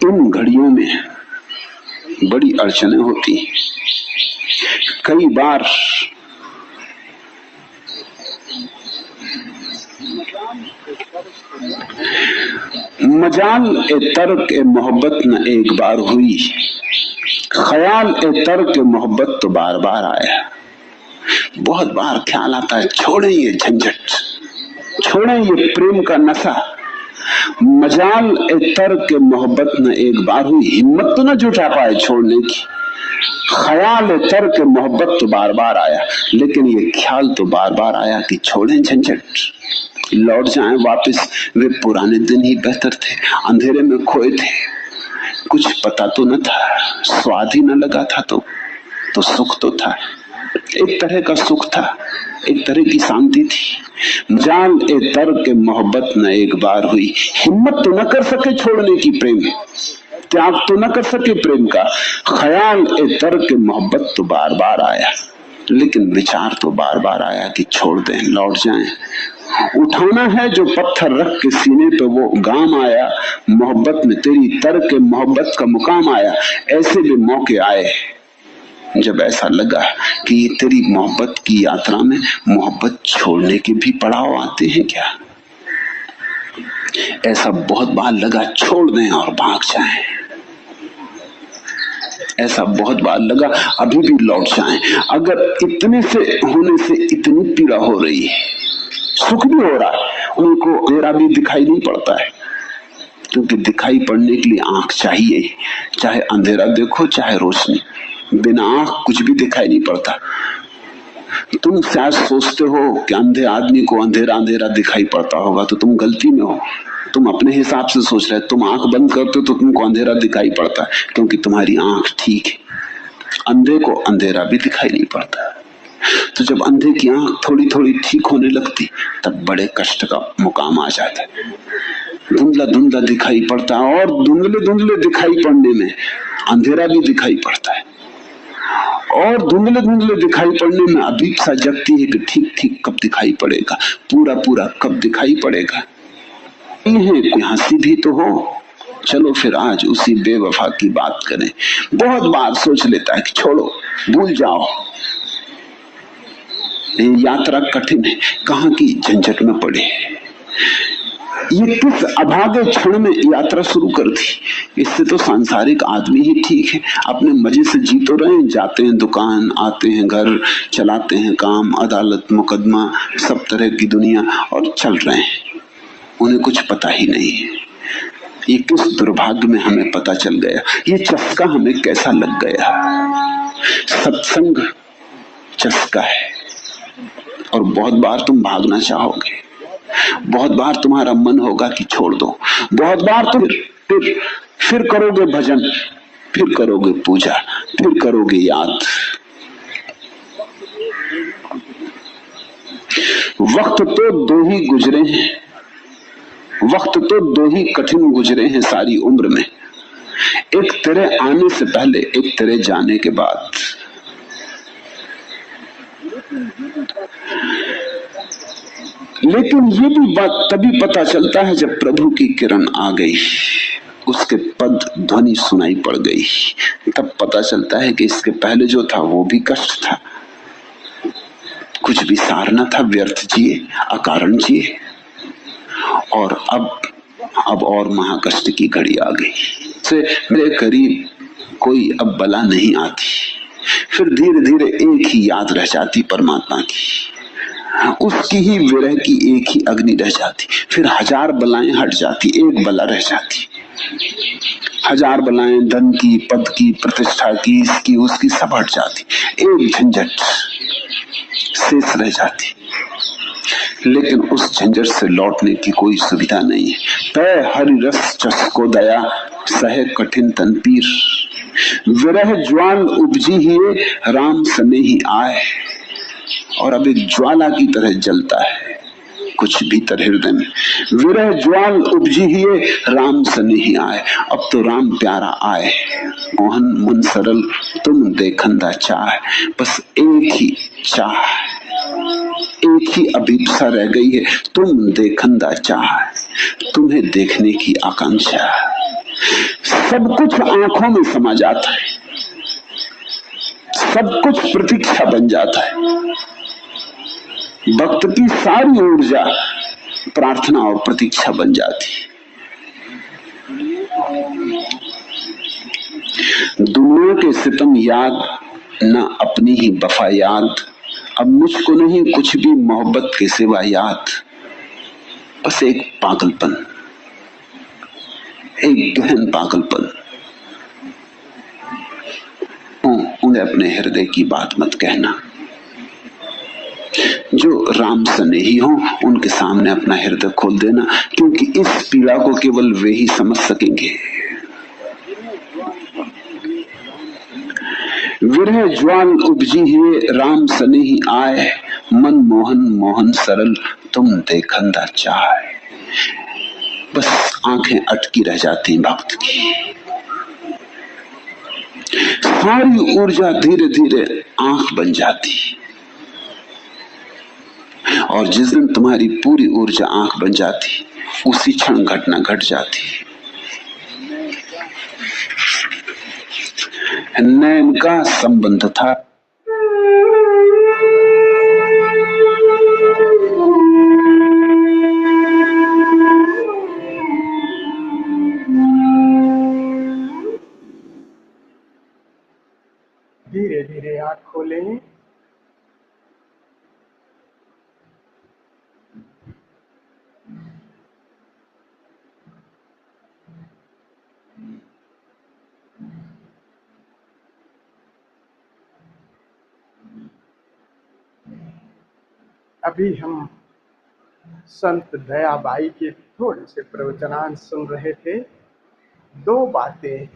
इन घड़ियों में बड़ी अड़चनें होती। कई बार मजाल ए तर्क ए मोहब्बत न एक बार हुई, ख्याल ए तर्क ए मोहब्बत तो बार बार आया। बहुत बार ख्याल आता है छोड़ें ये झंझट, छोड़ें ये प्रेम का नशा। मजाल ए तर्क ए मोहब्बत न एक बार हुई, हिम्मत तो न जुटा पाए छोड़ने की। ख्याल ए तर्क ए मोहब्बत तो बार बार आया, लेकिन ये ख्याल तो बार बार आया कि छोड़ें झंझट, लौट जाएं वापस। वे पुराने दिन ही बेहतर थे, अंधेरे में खोए थे, कुछ पता तो न था, स्वाद ही न लगा था तो सुख तो था, एक तरह का सुख था, एक तरह की शांति थी। जान ए तर्क के मोहब्बत न एक बार हुई, हिम्मत तो न कर सके छोड़ने की प्रेम, त्याग तो न कर सके प्रेम का। ख्याल ए तर्क के मोहब्बत तो बार बार आया, लेकिन विचार तो बार बार आया कि छोड़ दें, लौट जाएं। उठाना है जो पत्थर रख के सीने पे वो गाम आया, मोहब्बत में तेरी तर्क के मोहब्बत का मुकाम आया। ऐसे भी मौके आए जब ऐसा लगा कि ये तेरी मोहब्बत की यात्रा में मोहब्बत छोड़ने के भी पड़ाव आते हैं क्या। ऐसा बहुत बार लगा छोड़ दें और भाग जाएं, ऐसा बहुत बार लगा अभी भी लौट जाएं। अगर इतने से होने से इतनी पीड़ा हो रही है, सुख भी हो रहा है, उनको अंधेरा भी दिखाई नहीं पड़ता है, क्योंकि दिखाई पड़ने के लिए आंख चाहिए, चाहे अंधेरा देखो चाहे रोशनी, बिना आंख कुछ भी दिखाई नहीं पड़ता। तुम शायद सोचते हो कि अंधे आदमी को अंधेरा अंधेरा दिखाई पड़ता होगा, तो तुम गलती में हो। तुम अपने हिसाब से सोच रहे, तुम आंख बंद करते हो तो तुमको अंधेरा दिखाई पड़ता है, क्योंकि तुम्हारी आंख ठीक है। अंधे को अंधेरा भी दिखाई नहीं पड़ता। तो जब अंधे की आंख थोड़ी थोड़ी ठीक होने लगती, तब बड़े कष्ट का मुकाम आ जाता है। धुंधला धुंधला दिखाई पड़ता है, और धुंधले धुंधले दिखाई पड़ने में अंधेरा भी दिखाई पड़ता है, और धुंधले धुंधले दिखाई पड़ने में अभीपसा जगती है कि ठीक ठीक कब दिखाई पड़ेगा, पूरा पूरा कब दिखाई पड़ेगा। कोई हंसी भी तो हो। चलो फिर आज उसी बेवफा की बात करें। बहुत बार सोच लेता है कि छोड़ो, भूल जाओ, यात्रा कठिन है, कहाँ की झंझट में पड़े। ये किस अभागे क्षण में यात्रा शुरू कर दी। इससे तो सांसारिक आदमी ही ठीक है, अपने मजे से जी तो रहे हैं, जाते हैं दुकान, आते हैं घर, चलाते हैं काम, अदालत मुकदमा, सब तरह की दुनिया, और चल रहे हैं। उन्हें कुछ पता ही नहीं है। ये किस दुर्भाग्य में हमें पता चल गया, ये चस्का हमें कैसा लग गया। सत्संग चस्का है, और बहुत बार तुम भागना चाहोगे, बहुत बार तुम्हारा मन होगा कि छोड़ दो, बहुत बार तुम फिर करोगे भजन, फिर करोगे पूजा, फिर करोगे याद। वक्त तो दो ही गुजरे हैं, वक्त तो दो ही कठिन गुजरे हैं सारी उम्र में, एक तेरे आने से पहले, एक तेरे जाने के बाद। लेकिन ये भी बात तभी पता चलता है जब प्रभु की किरण आ गई, उसके पद ध्वनि सुनाई पड़ गई, तब पता चलता है कि इसके पहले जो था वो भी कष्ट था, कुछ भी सार न था, व्यर्थ जिए, अकारण जिए। और अब और महाकष्ट की घड़ी आ गई। से मेरे करीब कोई अब बला नहीं आती, फिर धीरे धीरे एक ही याद रह जाती परमात्मा की, उसकी ही विरह की एक ही अग्नि रह जाती। फिर हजार बलाएं हट जाती, एक बला रह जाती। हजार बलाएं धन की, पद की, प्रतिष्ठा की, इसकी उसकी सब हट जाती, एक झंझट शेष रह जाती। लेकिन उस झंझट से लौटने की कोई सुविधा नहीं है। तय हरि रस चस्को दया, सहे कठिन तन पीर, विरह ज्वाल उपजी ही राम सनेही आए। और अब एक ज्वाला की तरह जलता है कुछ भीतर हृदय में, विरह ज्वाल उपजी ही राम सनेही आए। अब तो राम प्यारा आए, मोहन मन सरल तुम देखंदा चाह। बस एक ही चाह, एक ही अभिप्सा रह गई है, तुम देखंदा चाह, तुम्हें देखने की आकांक्षा। सब कुछ आंखों में समा जाता है, सब कुछ प्रतीक्षा बन जाता है। भक्त की सारी ऊर्जा प्रार्थना और प्रतीक्षा बन जाती है। दुनिया के सितम याद, न अपनी ही वफा याद। अब मुझको नहीं कुछ भी मोहब्बत के सिवा याद, बस एक पागलपन, एक गहन पागलपन। उन्हें अपने हृदय की बात मत कहना। जो राम स्नेही हो उनके सामने अपना हृदय खोल देना, क्योंकि इस पीड़ा को केवल वे ही समझ सकेंगे। विरह ज्वाल उपजी हुए राम स्नेही आए, मन मोहन मोहन सरल तुम देखंदा चाहे। बस आंखें अटकी रह जाती भक्त की, सारी ऊर्जा धीरे धीरे आंख बन जाती। और जिस दिन तुम्हारी पूरी ऊर्जा आंख बन जाती, उसी क्षण घटना घट जाती। नैन का संबंध था, धीरे धीरे आंख खोलें। अभी हम संत दयाबाई के थोड़े से प्रवचनांश सुन रहे थे। दो बातें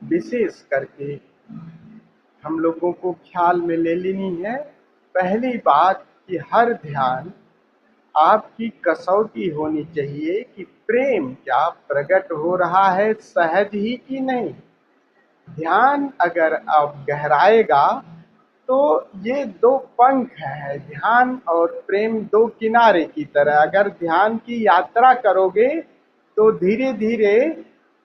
विशेष करके हम लोगों को ख्याल में ले लेनी है। पहली बात कि हर ध्यान आपकी कसौटी होनी चाहिए कि प्रेम क्या प्रकट हो रहा है सहज ही कि नहीं। ध्यान अगर अब गहराएगा तो ये दो पंख है, ध्यान और प्रेम दो किनारे की तरह। अगर ध्यान की यात्रा करोगे तो धीरे धीरे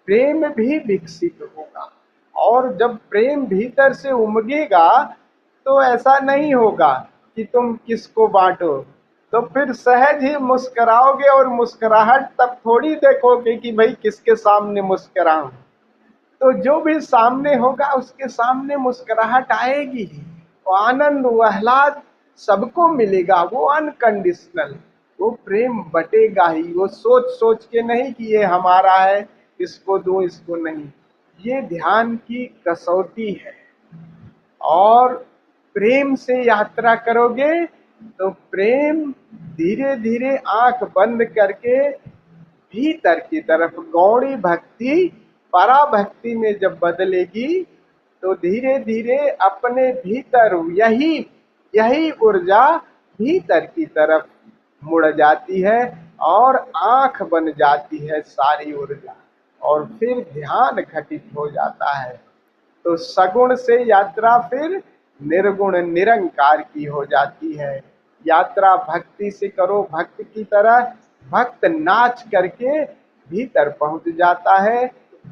प्रेम भी विकसित होगा, और जब प्रेम भीतर से उमगेगा तो ऐसा नहीं होगा कि तुम किसको बांटो, तो फिर सहज ही मुस्कुराओगे। और मुस्कुराहट तब थोड़ी देखोगे कि भाई किसके सामने मुस्कुराऊं, तो जो भी सामने होगा उसके सामने मुस्कुराहट आएगी। वो आनंद, वो आह्लाद सबको मिलेगा, वो अनकंडीशनल, वो प्रेम बटेगा ही। वो सोच सोच के नहीं कि ये हमारा है, इसको दूं इसको नहीं। ये ध्यान की कसौटी है। और प्रेम से यात्रा करोगे तो प्रेम धीरे धीरे आंख बंद करके भीतर की तरफ गौड़ी भक्ति पराभक्ति में जब बदलेगी तो धीरे धीरे अपने भीतर यही यही ऊर्जा भीतर की तरफ मुड़ जाती है और आंख बन जाती है सारी ऊर्जा, और फिर ध्यान घटित हो जाता है। तो सगुण से यात्रा फिर निर्गुण निरंकार की हो जाती है। यात्रा भक्ति से करो, भक्त की तरह भक्त नाच करके भीतर पहुंच जाता है।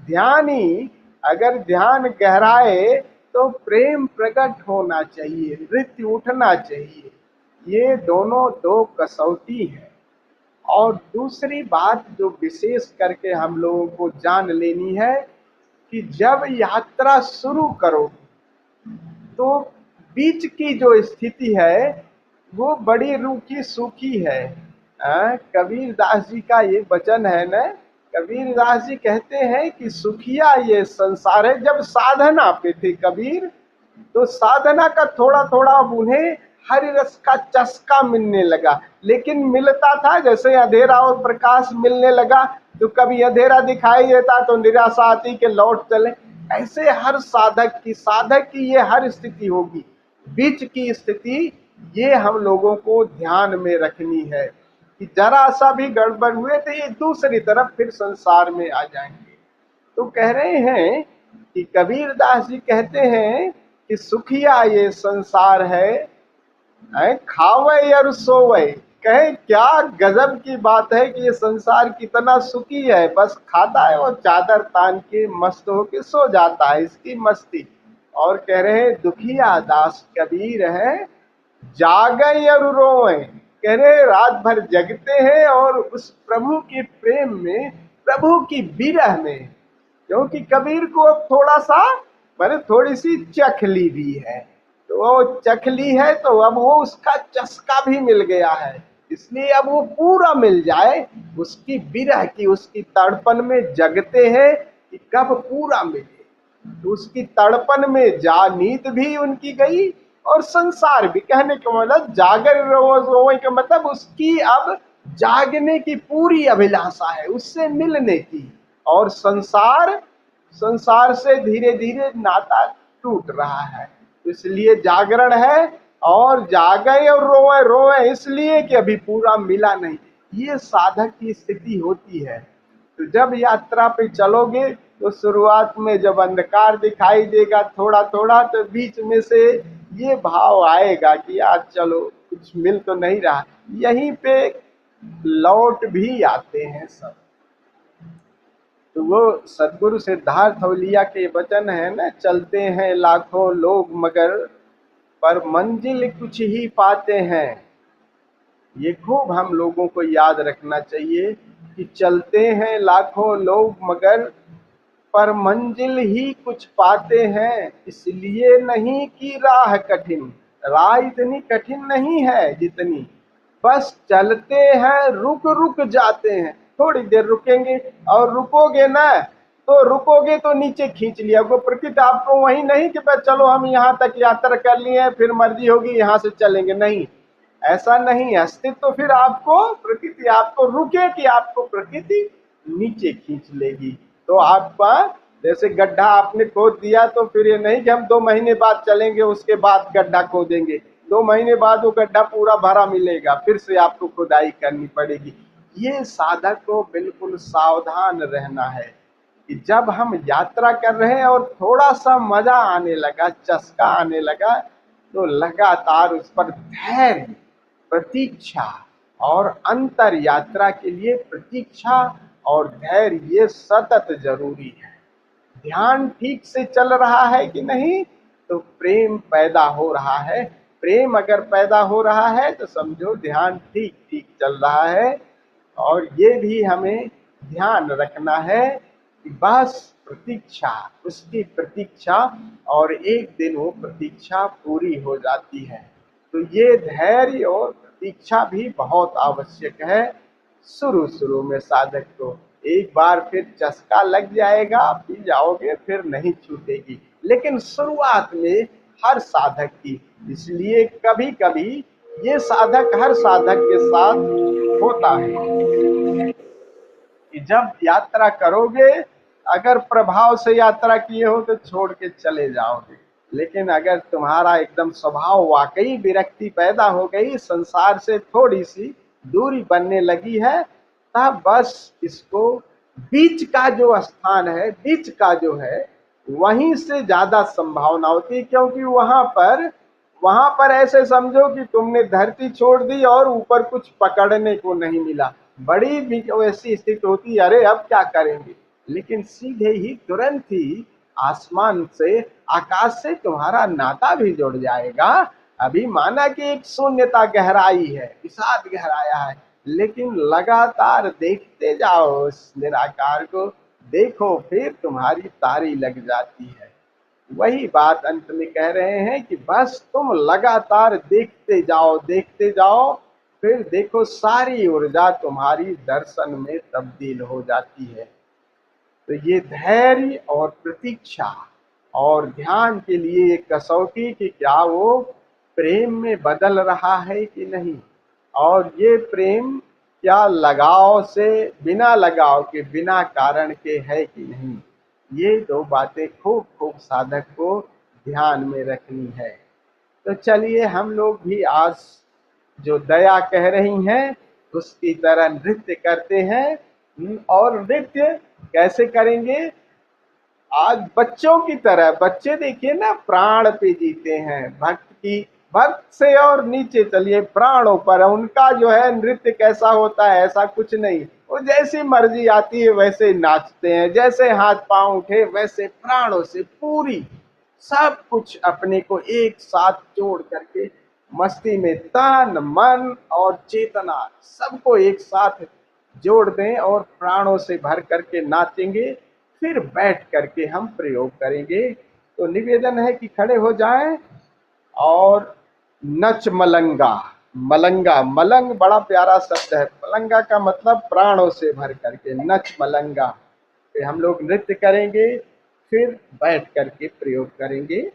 ध्यानी अगर ध्यान गहराए तो प्रेम प्रकट होना चाहिए, नृत्य उठना चाहिए। ये दोनों दो कसौटी है। और दूसरी बात जो विशेष करके हम लोगों को जान लेनी है कि जब यात्रा शुरू करो तो बीच की जो स्थिति है वो बड़ी रूखी सूखी है। कबीर दास जी का ये वचन है न, कबीर दास जी कहते हैं कि सुखिया ये संसार है। जब साधना पे थे कबीर तो साधना का थोड़ा थोड़ा उन्हें हरि रस का चस्का मिलने लगा, लेकिन मिलता था जैसे अंधेरा और प्रकाश मिलने लगा तो कभी अंधेरा दिखाई देता तो निराशा आती कि लौट चले। ऐसे हर साधक की ये हर स्थिति होगी। बीच की स्थिति ये हम लोगों को ध्यान में रखनी है कि जरा सा भी गड़बड़ हुए तो ये दूसरी तरफ फिर संसार में आ जाएंगे। तो कह रहे हैं कि कबीर दास जी कहते हैं कि सुखिया ये संसार है, खावे और सोवे। कहे क्या गजब की बात है कि ये संसार कितना सुखी है, बस खाता है और चादर तान के मस्त होके सो जाता है, इसकी मस्ती। और कह रहे हैं दुखिया दास कबीर है, जागे और रोए। कह रहे रात भर जगते हैं और उस प्रभु के प्रेम में, प्रभु की विरह में, क्योंकि कबीर को अब थोड़ा सा मैंने थोड़ी सी चखली भी है, तो वो चखली है तो अब वो उसका चस्का भी मिल गया है, इसलिए अब वो पूरा मिल जाए उसकी विरह की, उसकी तड़पन में जगते हैं कि कब पूरा मिले। तो उसकी तड़पन में जा नींद भी उनकी गई और संसार भी। कहने का मतलब जागर रोए का मतलब उसकी अब जागने की पूरी अभिलाषा है, उससे मिलने की। और संसार से धीरे धीरे नाता टूट रहा है, इसलिए जागरण है। और जागे और रोए, रोए इसलिए कि अभी पूरा मिला नहीं। ये साधक की स्थिति होती है। तो जब यात्रा पे चलोगे तो शुरुआत में जब अंधकार दिखाई देगा थोड़ा थोड़ा, तो बीच में से ये भाव आएगा कि आज चलो कुछ मिल तो नहीं रहा, यहीं पे लौट भी आते हैं सब। तो वो सदगुरु सिद्धार्थ औलिया के वचन है ना, चलते हैं लाखों लोग मगर पर मंजिल कुछ ही पाते हैं। ये खूब हम लोगों को याद रखना चाहिए कि चलते हैं लाखों लोग मगर पर मंजिल ही कुछ पाते हैं। इसलिए नहीं कि राह कठिन, राह इतनी कठिन नहीं है जितनी, बस चलते हैं रुक रुक जाते हैं। थोड़ी देर रुकेंगे और रुकोगे ना तो रुकोगे तो नीचे खींच लिया वो प्रकृति आपको, वही नहीं कि बस चलो हम यहाँ तक यात्रा कर लिए फिर मर्जी होगी यहाँ से चलेंगे, नहीं, ऐसा नहीं। अस्तित्व तो फिर आपको प्रकृति आपको रुके कि आपको प्रकृति नीचे खींच लेगी। तो आपका जैसे गड्ढा आपने खोद दिया तो फिर ये नहीं कि हम 2 महीने बाद चलेंगे उसके बाद गड्ढा खोदेंगे, 2 महीने बाद वो गड्ढा पूरा भरा मिलेगा, फिर से आपको खुदाई करनी पड़ेगी। ये साधक को बिल्कुल सावधान रहना है कि जब हम यात्रा कर रहे हैं और थोड़ा सा मजा आने लगा, चस्का आने लगा, तो लगातार उस पर धैर्य, प्रतीक्षा और अंतर यात्रा के लिए प्रतीक्षा और धैर्य ये सतत जरूरी है। ध्यान ठीक से चल रहा है कि नहीं, तो प्रेम पैदा हो रहा है। प्रेम अगर पैदा हो रहा है तो समझो ध्यान ठीक ठीक चल रहा है। और ये भी हमें ध्यान रखना है कि बस प्रतीक्षा, उसकी प्रतीक्षा, और एक दिन वो प्रतीक्षा पूरी हो जाती है। तो ये धैर्य और प्रतीक्षा भी बहुत आवश्यक है शुरू शुरू में साधक को। एक बार फिर चस्का लग जाएगा, पी जाओगे, फिर नहीं छूटेगी, लेकिन शुरुआत में हर साधक की। इसलिए कभी कभी ये साधक हर साधक के साथ होता है कि जब यात्रा करोगे, अगर प्रभाव से यात्रा किए हो तो छोड़ के चले जाओगे, लेकिन अगर तुम्हारा एकदम स्वभाव वाकई विरक्ति पैदा हो गई, संसार से थोड़ी सी दूरी बनने लगी है, तब बस इसको बीच का जो स्थान है, बीच का जो है, वहीं से ज्यादा संभावना होती है। क्योंकि वहां पर ऐसे समझो कि तुमने धरती छोड़ दी और ऊपर कुछ पकड़ने को नहीं मिला, बड़ी वैसी स्थिति होती है, अरे अब क्या करेंगे। लेकिन सीधे ही तुरंत ही आसमान से, आकाश से तुम्हारा नाता भी जुड़ जाएगा। अभी माना कि एक शून्यता गहराई है, विषाद गहराया है, लेकिन लगातार देखते जाओ उस निराकार को, देखो फिर तुम्हारी तारी लग जाती है। वही बात अंत में कह रहे हैं कि बस तुम लगातार देखते जाओ, फिर देखो सारी ऊर्जा तुम्हारी दर्शन में तब्दील हो जाती है। तो ये धैर्य और प्रतीक्षा और ध्यान के लिए एक कसौटी कि क्या वो प्रेम में बदल रहा है कि नहीं, और ये प्रेम क्या लगाव से, बिना लगाव के, बिना कारण के है कि नहीं। ये दो बातें खूब खूब साधक को ध्यान में रखनी है। तो चलिए हम लोग भी आज जो दया कह रही हैं उसकी तरह नृत्य करते हैं। और नृत्य कैसे करेंगे? आज बच्चों की तरह, बच्चे देखिए ना प्राण पे जीते हैं, भक्त से और नीचे चलिए प्राणों पर। उनका जो है नृत्य कैसा होता है, ऐसा कुछ नहीं, वो जैसी मर्जी आती है वैसे नाचते हैं, जैसे हाथ पांव उठे वैसे प्राणों से पूरी सब कुछ अपने को एक साथ जोड़ करके मस्ती में तन मन और चेतना सबको एक साथ जोड़ दें और प्राणों से भर करके नाचेंगे। फिर बैठ करके हम प्रयोग करेंगे। तो निवेदन है कि खड़े हो जाएं और नच मलंगा। मलंगा, मलंग बड़ा प्यारा शब्द है, मलंगा का मतलब प्राणों से भर करके, नच मलंगा। फिर हम लोग नृत्य करेंगे, फिर बैठ करके प्रयोग करेंगे।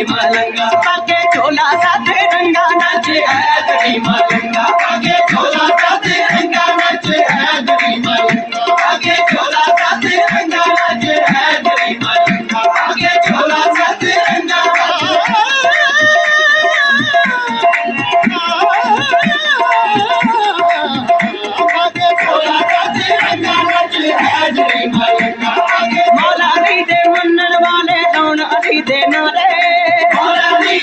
मलंगा आगे झोला साथे रंगा नाच है गरी मलंगा आगे झोला साथे रंगा नाच है गरी मलंगा आगे झोला साथे रंगा नाच है गरी मलंगा आगे झोला साथे रंगा मौला दी दे मनन वाले दौन अभी दे नारे मौला दी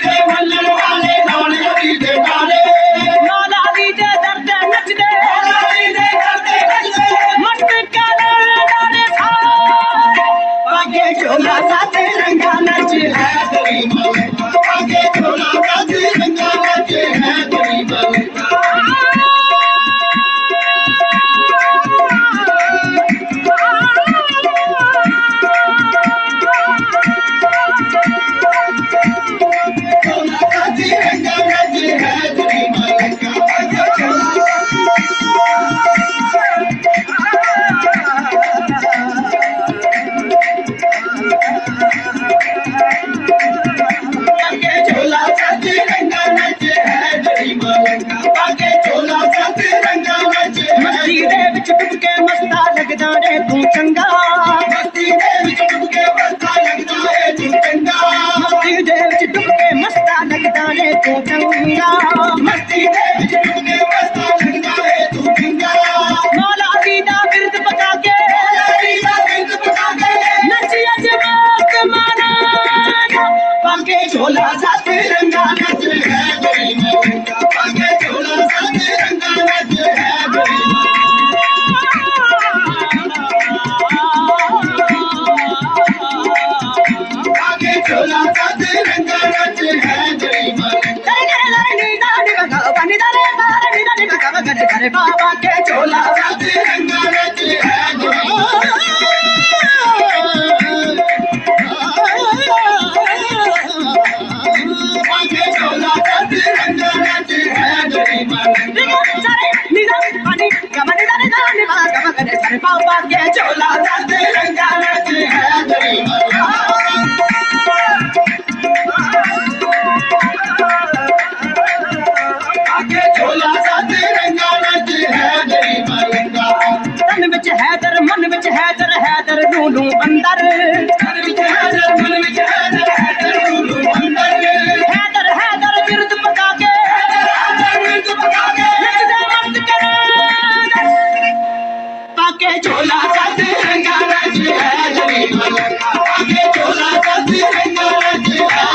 दे दर्द नच दे मस्ता लगदा रे तू चंगा मस्ती दे विच डुब के मस्ता लगदा रे तू चंगा मस्ती दे विच डुब के मस्ता लगदा रे तू चंगा मस्ती दे विच डुब के मस्ता लगदा रे तू चंगा मौला दी दा बिरद पका के नची अजमत माना पाके झोला साथ रंगा नच है गई मलंगा पाके झोला साथ रंगा नच है गई पाके झोला साथ रंगा नच है गई मलंगा करे बाबा के झोला साथ रंगा नच है गई बाबा के झोला साथ रंगा नच है गई आगे झोला साथ रंगा नच है गई मलंगा तन विच हैदर मन विच हैदर हैदर नूनू अंदर तन विच हैदर मन विच हैदर हैदर नूनू अंदर हैदर हैदर बिरद पका के हैदर बिरद पका के नचदा मत करे पाके झोला साथ रंगा नच है गई मलंगा पाके झोला साथ रंगा नच है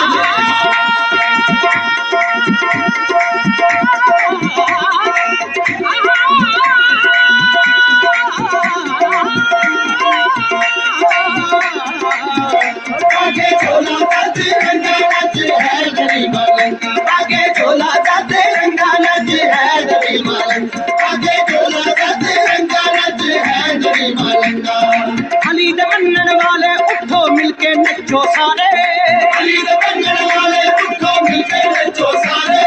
आगे झोला साथ रंगा नच है गई मलंगा आगे झोला साथ रंगा नच है गई मलंगा आगे झोला साथ रंगा नच है गई मलंगा अली दे मनन वाले उठो मिलके नचो सारे अली दे मनन वाले उठो मिलके नचो सारे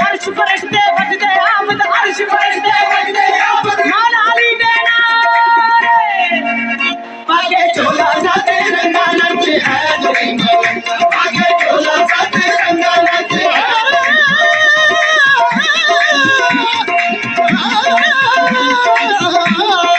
अर्श फरिश्ते बजदे आमद अर्श फरिश्ते बजदे आमद मौला अली दे नारे पाके झोला साथ रंगा नच है गई मलंगा पाके झोला साथ रंगा नच है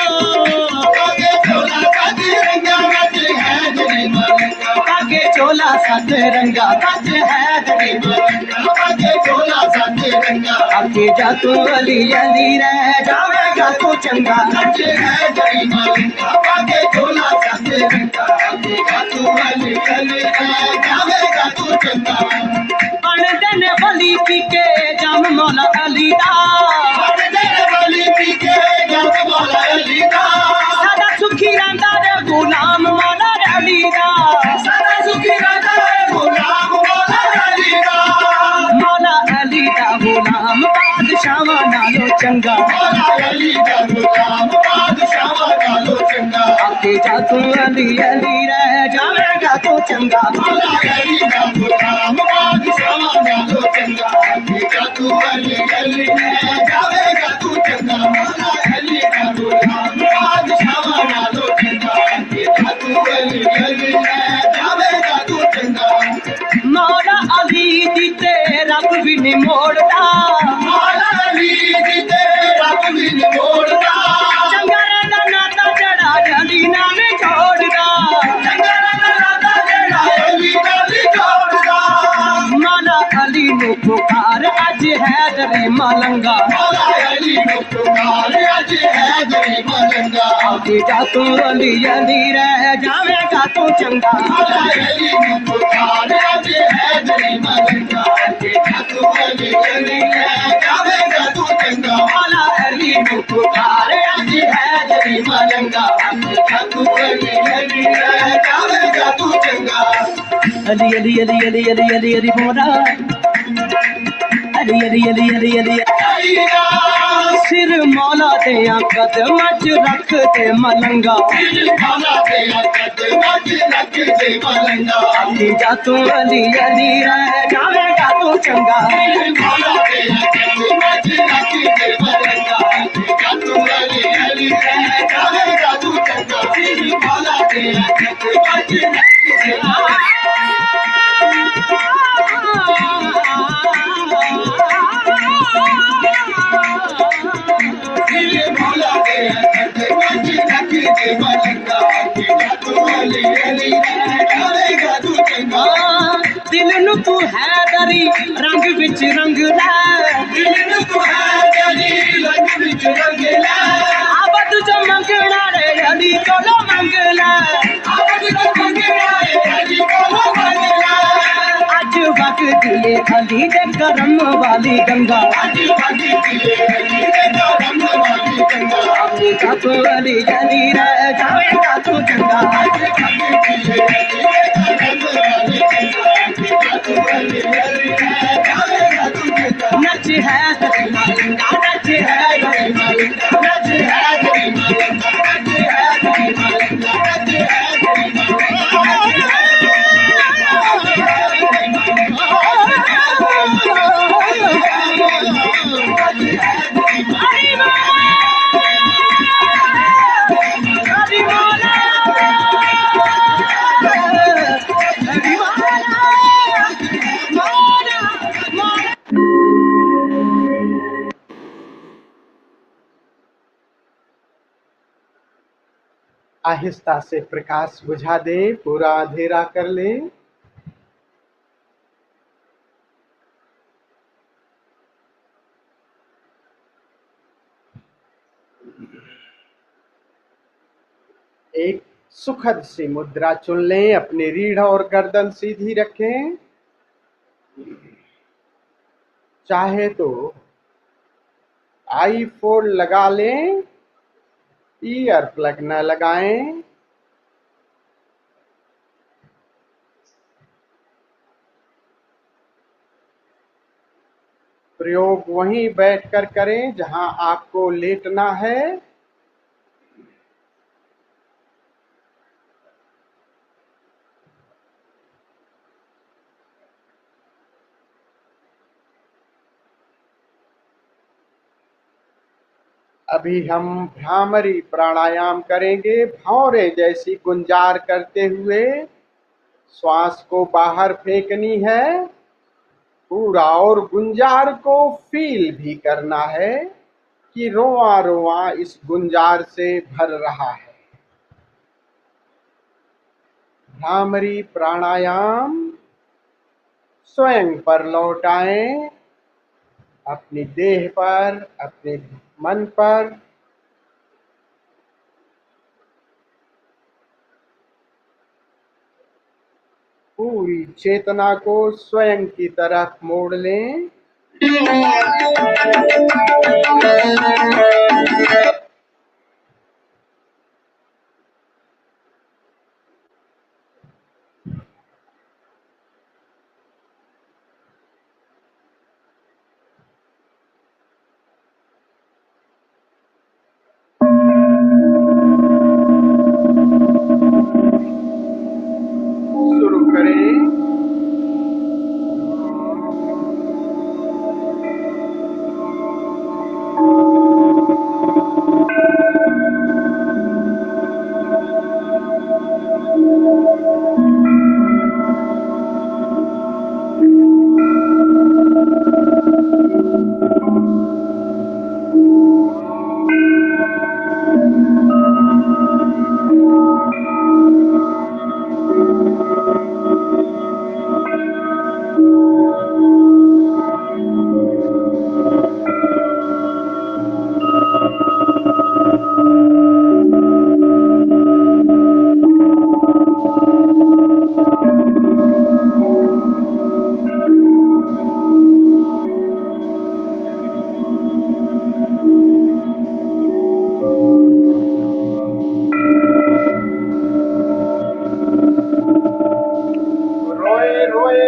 पाके झोला साथ रंगा नच है गई मलंगा पाके झोला साथ रंगा नच है गई मलंगा पाके झोला साथ रंगा आगे जा तू अली अली रह जावेगा तू चंगा नच है गई मलंगा पाके झोला साथ रंगा आगे जा तू अली अली रह जावेगा तू चंगा बन देने बली पी के जम मौला अली दा बन देने बली पी के जम मौला अली दा सदा सुखी रहंदा रे गुलाम मौला अली दा सदा सुखी रहंदा रे गुलाम मौला अली दा मौला अली दा गुलाम बादशाह नालो चंगा मौला अली दा गुलाम बादशाह नालो चंगा आगे जा तू अली अली रह जावेगा तो चंगा मौला अली दा गुलाम बादशाह नालो चंगा आगे जा तू अली अली रह जावेगा तू चंगा मौला अली दा गुलाम बादशाह नालो चंगा आगे जा तू अली अली रह जावेगा तू चंगा मौला अली दी ते रब भी नहीं मोड़दा मौला अली दी ते रब भी नहीं मोड़दा चंगा दा नाता जड़ा अली नाल जोड़दा चंगा दा नाता जड़ा अली नाल जोड़दा मौला अली नु पुकार अज हैदरी मलंगा मौला अली नु पुकार अज हैदरी मलंगा आगे जा तू अली अली रह जावेगा तू चंगा मौला अली नु पुकार अज हैदरी मलंगा आगे जा तू अली अली रह जावेगा तू चंगा मौला अली नु पुकार अज हैदरी मलंगा आगे जा तू अली अली रह जावेगा तू चंगा अली अली अली अली अली अली अली मोरा अली अली अली अली अली सिर मौला दे कदम च रख दे मलंगा सिर मौला दे कदम च रख दे मलंगा आगे जा तू अली अली रह जावेगा तू चंगा सिर मौला दे कदम च रख दे मलंगा आगे जा तू अली अली रह जावेगा तू चंगा सिर मौला दे कदम च रख दे मौला दे दिल नु तू हैदरी रंग विच रंग लै आबद जो मंगना रे अली चलो मंग लै अज वक्त दिए अली दे करम वाली गंगा अपनी कप अली जली रे जावेगा तू चंगा नच है गरिमा लंगा नच है गरिमा लंगा नच है गरिमा लंगा नच है गरिमा लंगा नच है गरिमा आहिस्ता से प्रकाश बुझा दे, पूरा अंधेरा कर ले। एक सुखद सी मुद्रा चुन लें, अपनी रीढ़ और गर्दन सीधी रखें। चाहे तो आई फोल्ड लगा लें, ईयर प्लग न लगाएं। प्रयोग वहीं बैठकर करें जहां आपको लेटना है। अभी हम भ्रामरी प्राणायाम करेंगे। भौरे जैसी गुंजार करते हुए श्वास को बाहर फेंकनी है पूरा, और गुंजार को फील भी करना है कि रोआ रोआ इस गुंजार से भर रहा है। भ्रामरी प्राणायाम स्वयं पर लौटाएं, अपनी देह पर, अपने मन पर। पूरी चेतना को स्वयं की तरफ मोड़ लें। शुरू करें।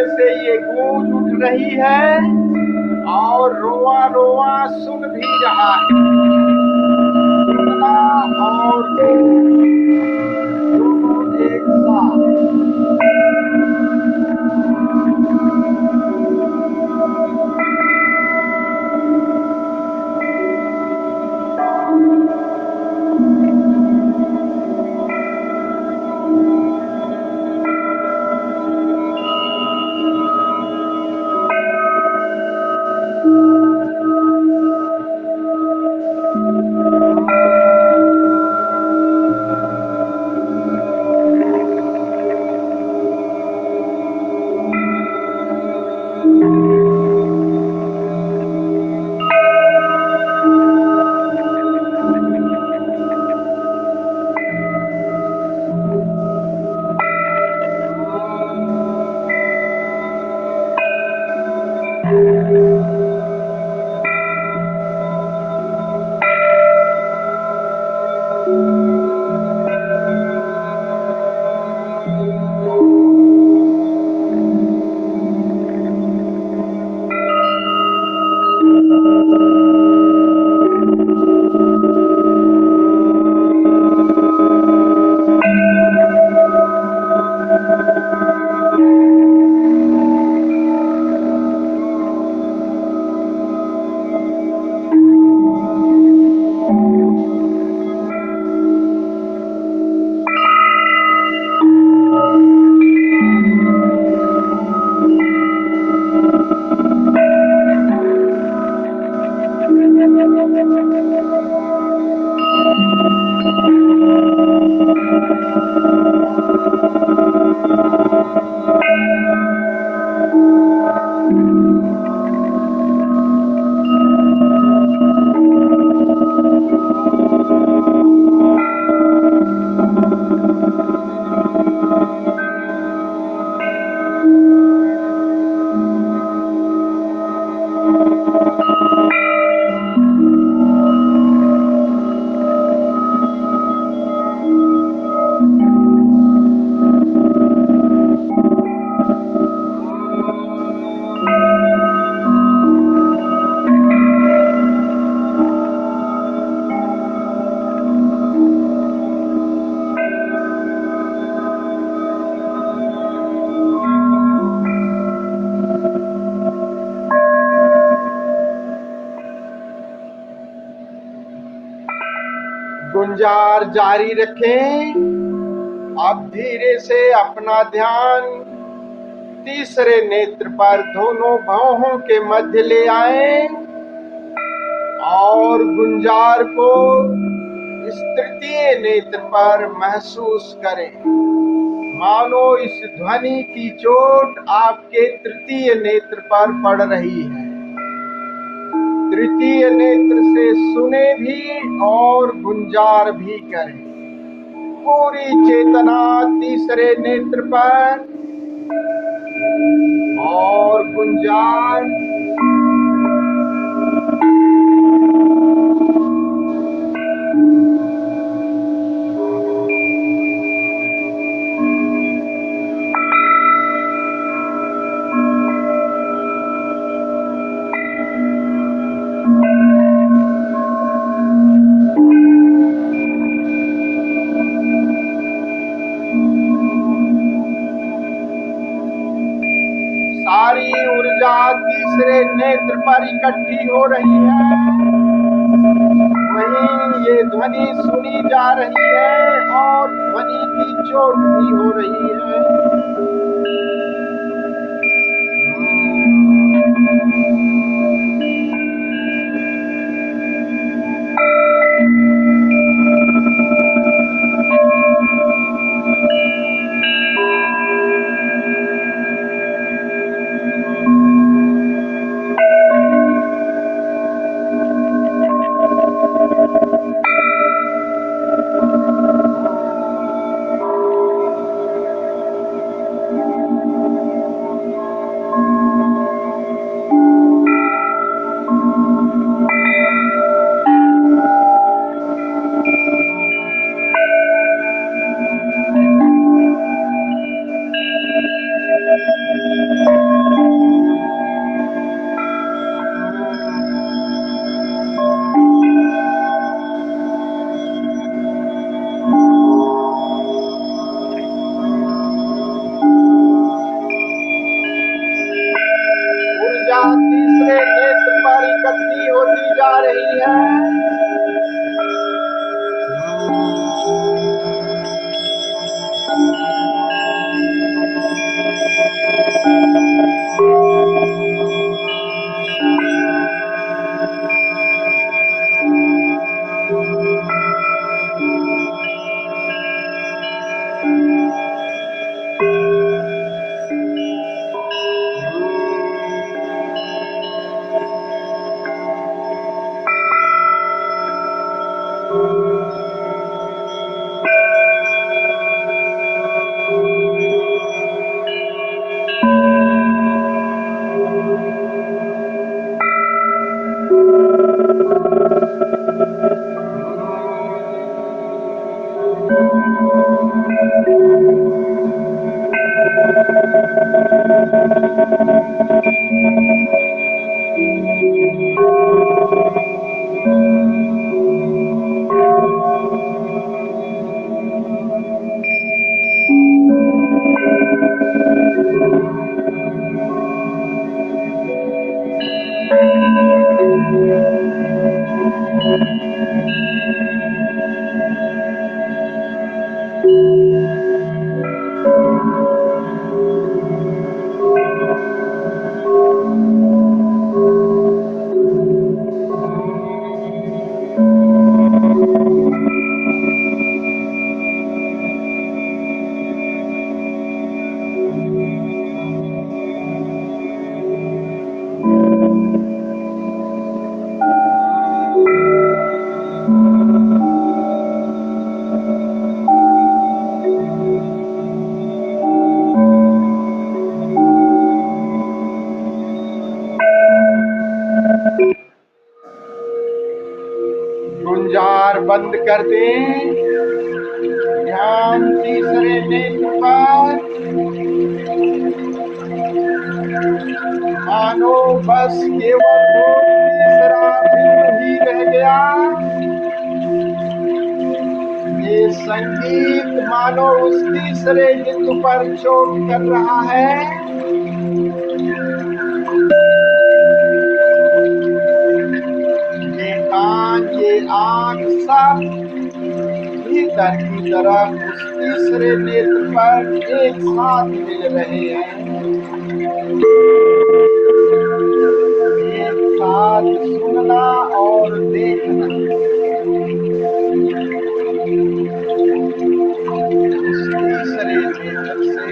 से ये गूंज उठ रही है और रोआ रोआ सुन भी रहा है। सुनना और दोनों एक साथ। गुंजार जारी रखें। अब धीरे से अपना ध्यान तीसरे नेत्र पर दोनों भौहों के मध्य ले आए और गुंजार को इस तृतीय नेत्र पर महसूस करें, मानो इस ध्वनि की चोट आपके तृतीय नेत्र पर पड़ रही है। तृतीय नेत्र से सुने भी और गुंजार भी करें। पूरी चेतना तीसरे नेत्र पर और गुंजार। सारी ऊर्जा तीसरे नेत्र पर इकट्ठी हो रही है। वहीं ये ध्वनि सुनी जा रही है और ध्वनि की चोट भी हो रही है। तीसरे नेत्र पर इकट्ठी होती जा रही है। गुंजार बंद कर दें। ध्यान तीसरे नेत्र पर, मानो बस केवल वो तीसरा बिंदु ही रह गया। ये संगीत मानो उस तीसरे बिंदु पर चोट कर रहा है। ये कान, ये आंख सब भीतर की तरफ उस तीसरे नेत्र पर एक साथ मिल रहे हैं। एक साथ सुनना और देखना। उस तीसरे नेत्र से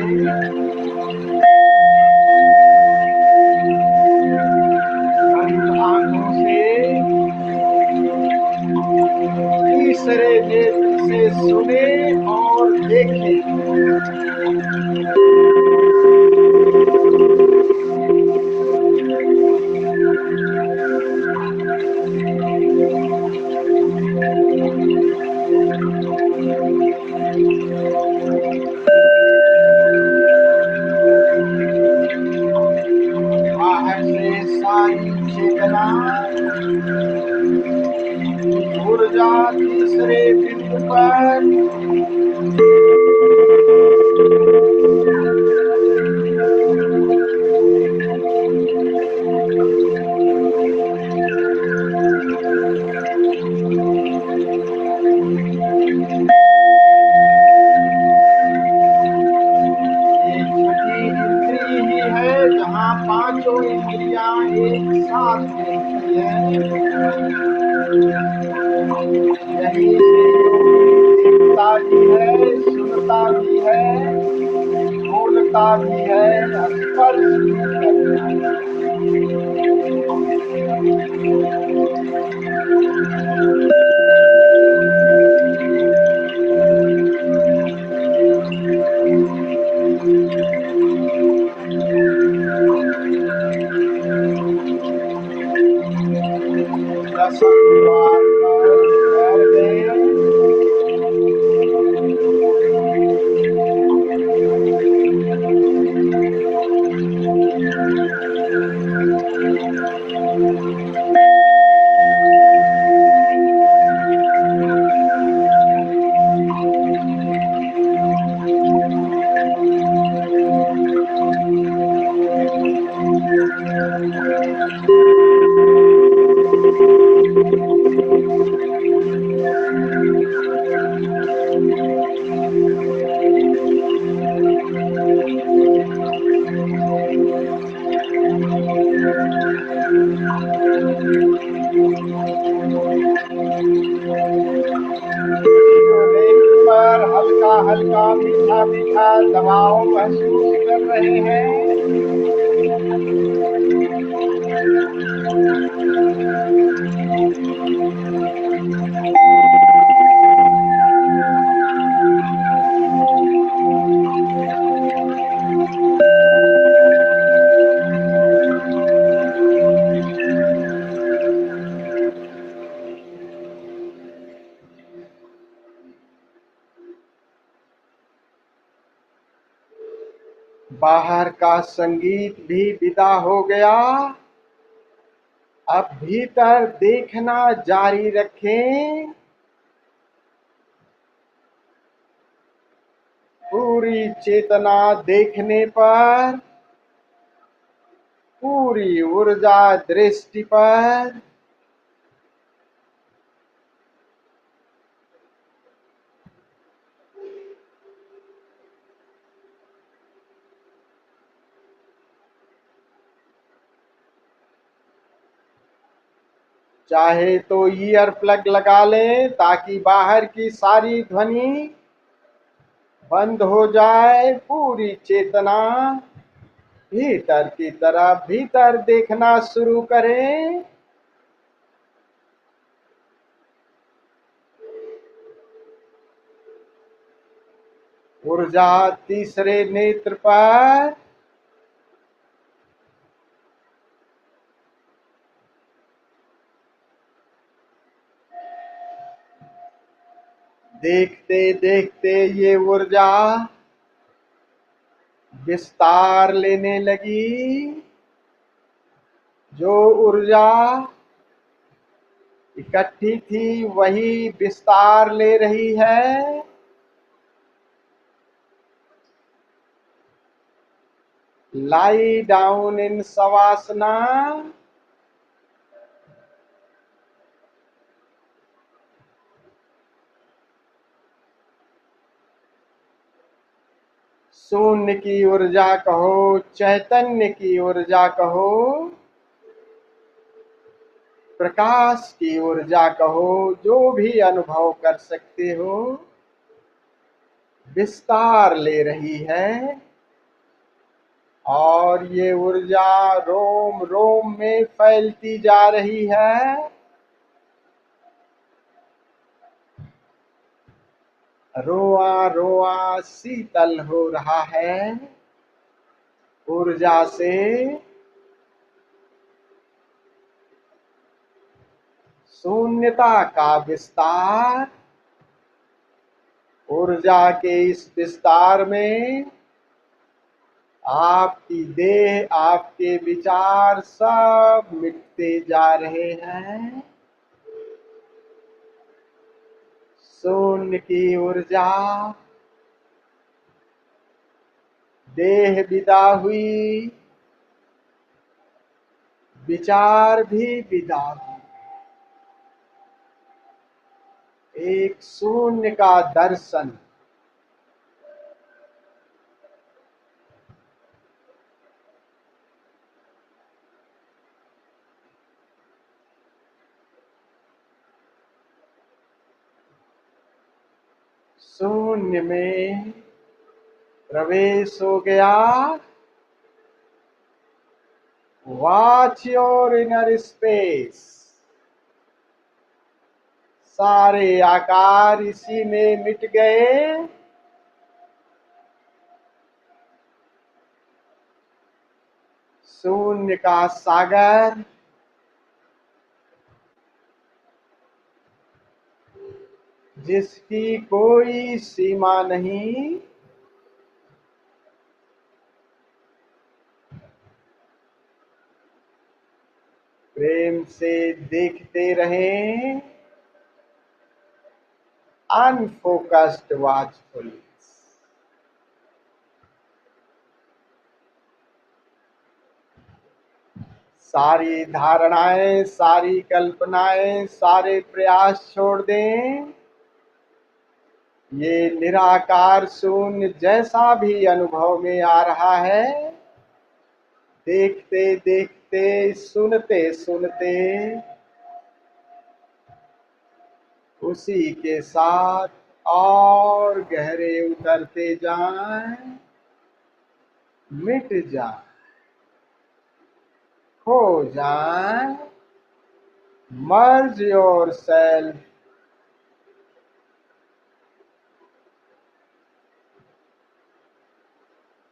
बंद आंखों से तीसरे नेत्र से सुने और देखें। बाहर से सारी चेतना ऊर्जा तीसरे बिंदु पर एक छठी इंद्री ही है जहाँ पांचों इंद्रियां एक साथ मिलती हैं। यही से योगी देखता भी है, सुनता भी है, बोलता भी है, स्पर्श भी करता है। दसम द्वार पर ठहर गए। पर हल्का हल्का मीठा मीठा दबाव महसूस कर रहे हैं। बाहर का संगीत भी विदा हो गया। अब भीतर देखना जारी रखें। पूरी चेतना देखने पर, पूरी ऊर्जा दृष्टि पर, चाहे तो ईयर प्लग लगा लें ताकि बाहर की सारी ध्वनि बंद हो जाए। पूरी चेतना भीतर की तरफ भीतर देखना शुरू करें। ऊर्जा तीसरे नेत्र पर, देखते देखते ये ऊर्जा विस्तार लेने लगी। जो ऊर्जा इकट्ठी थी वही विस्तार ले रही है। Lie down in शवासना। शून्य की ऊर्जा कहो, चैतन्य की ऊर्जा कहो, प्रकाश की ऊर्जा कहो, जो भी अनुभव कर सकते हो, विस्तार ले रही है। और ये ऊर्जा रोम रोम में फैलती जा रही है। रोआ रोआ शीतल हो रहा है ऊर्जा से। शून्यता का विस्तार, ऊर्जा के इस विस्तार में आपकी देह, आपके विचार सब मिटते जा रहे हैं। शून्य की ऊर्जा, देह विदा हुई, विचार भी विदा हुए। एक शून्य का दर्शन। शून्य में प्रवेश हो गया। Watch your inner space. सारे आकार इसी में मिट गए। शून्य का सागर, जिसकी कोई सीमा नहीं। प्रेम से देखते रहें, अनफोकस्ड वॉचफुल। सारी धारणाएं, सारी कल्पनाएं, सारे प्रयास छोड़ दें। ये निराकार शून्य जैसा भी अनुभव में आ रहा है, देखते देखते, सुनते सुनते उसी के साथ और गहरे उतरते जाएं, मिट जाएं, खो जाएं। मर्ज योरसेल्फ,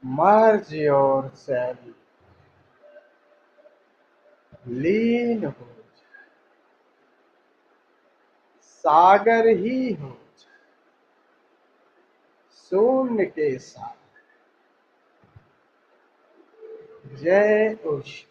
मर्ज योरसेल्फ, लीन हो जाए, सागर ही हो जाए, शून्य के साथ। जय ओशो।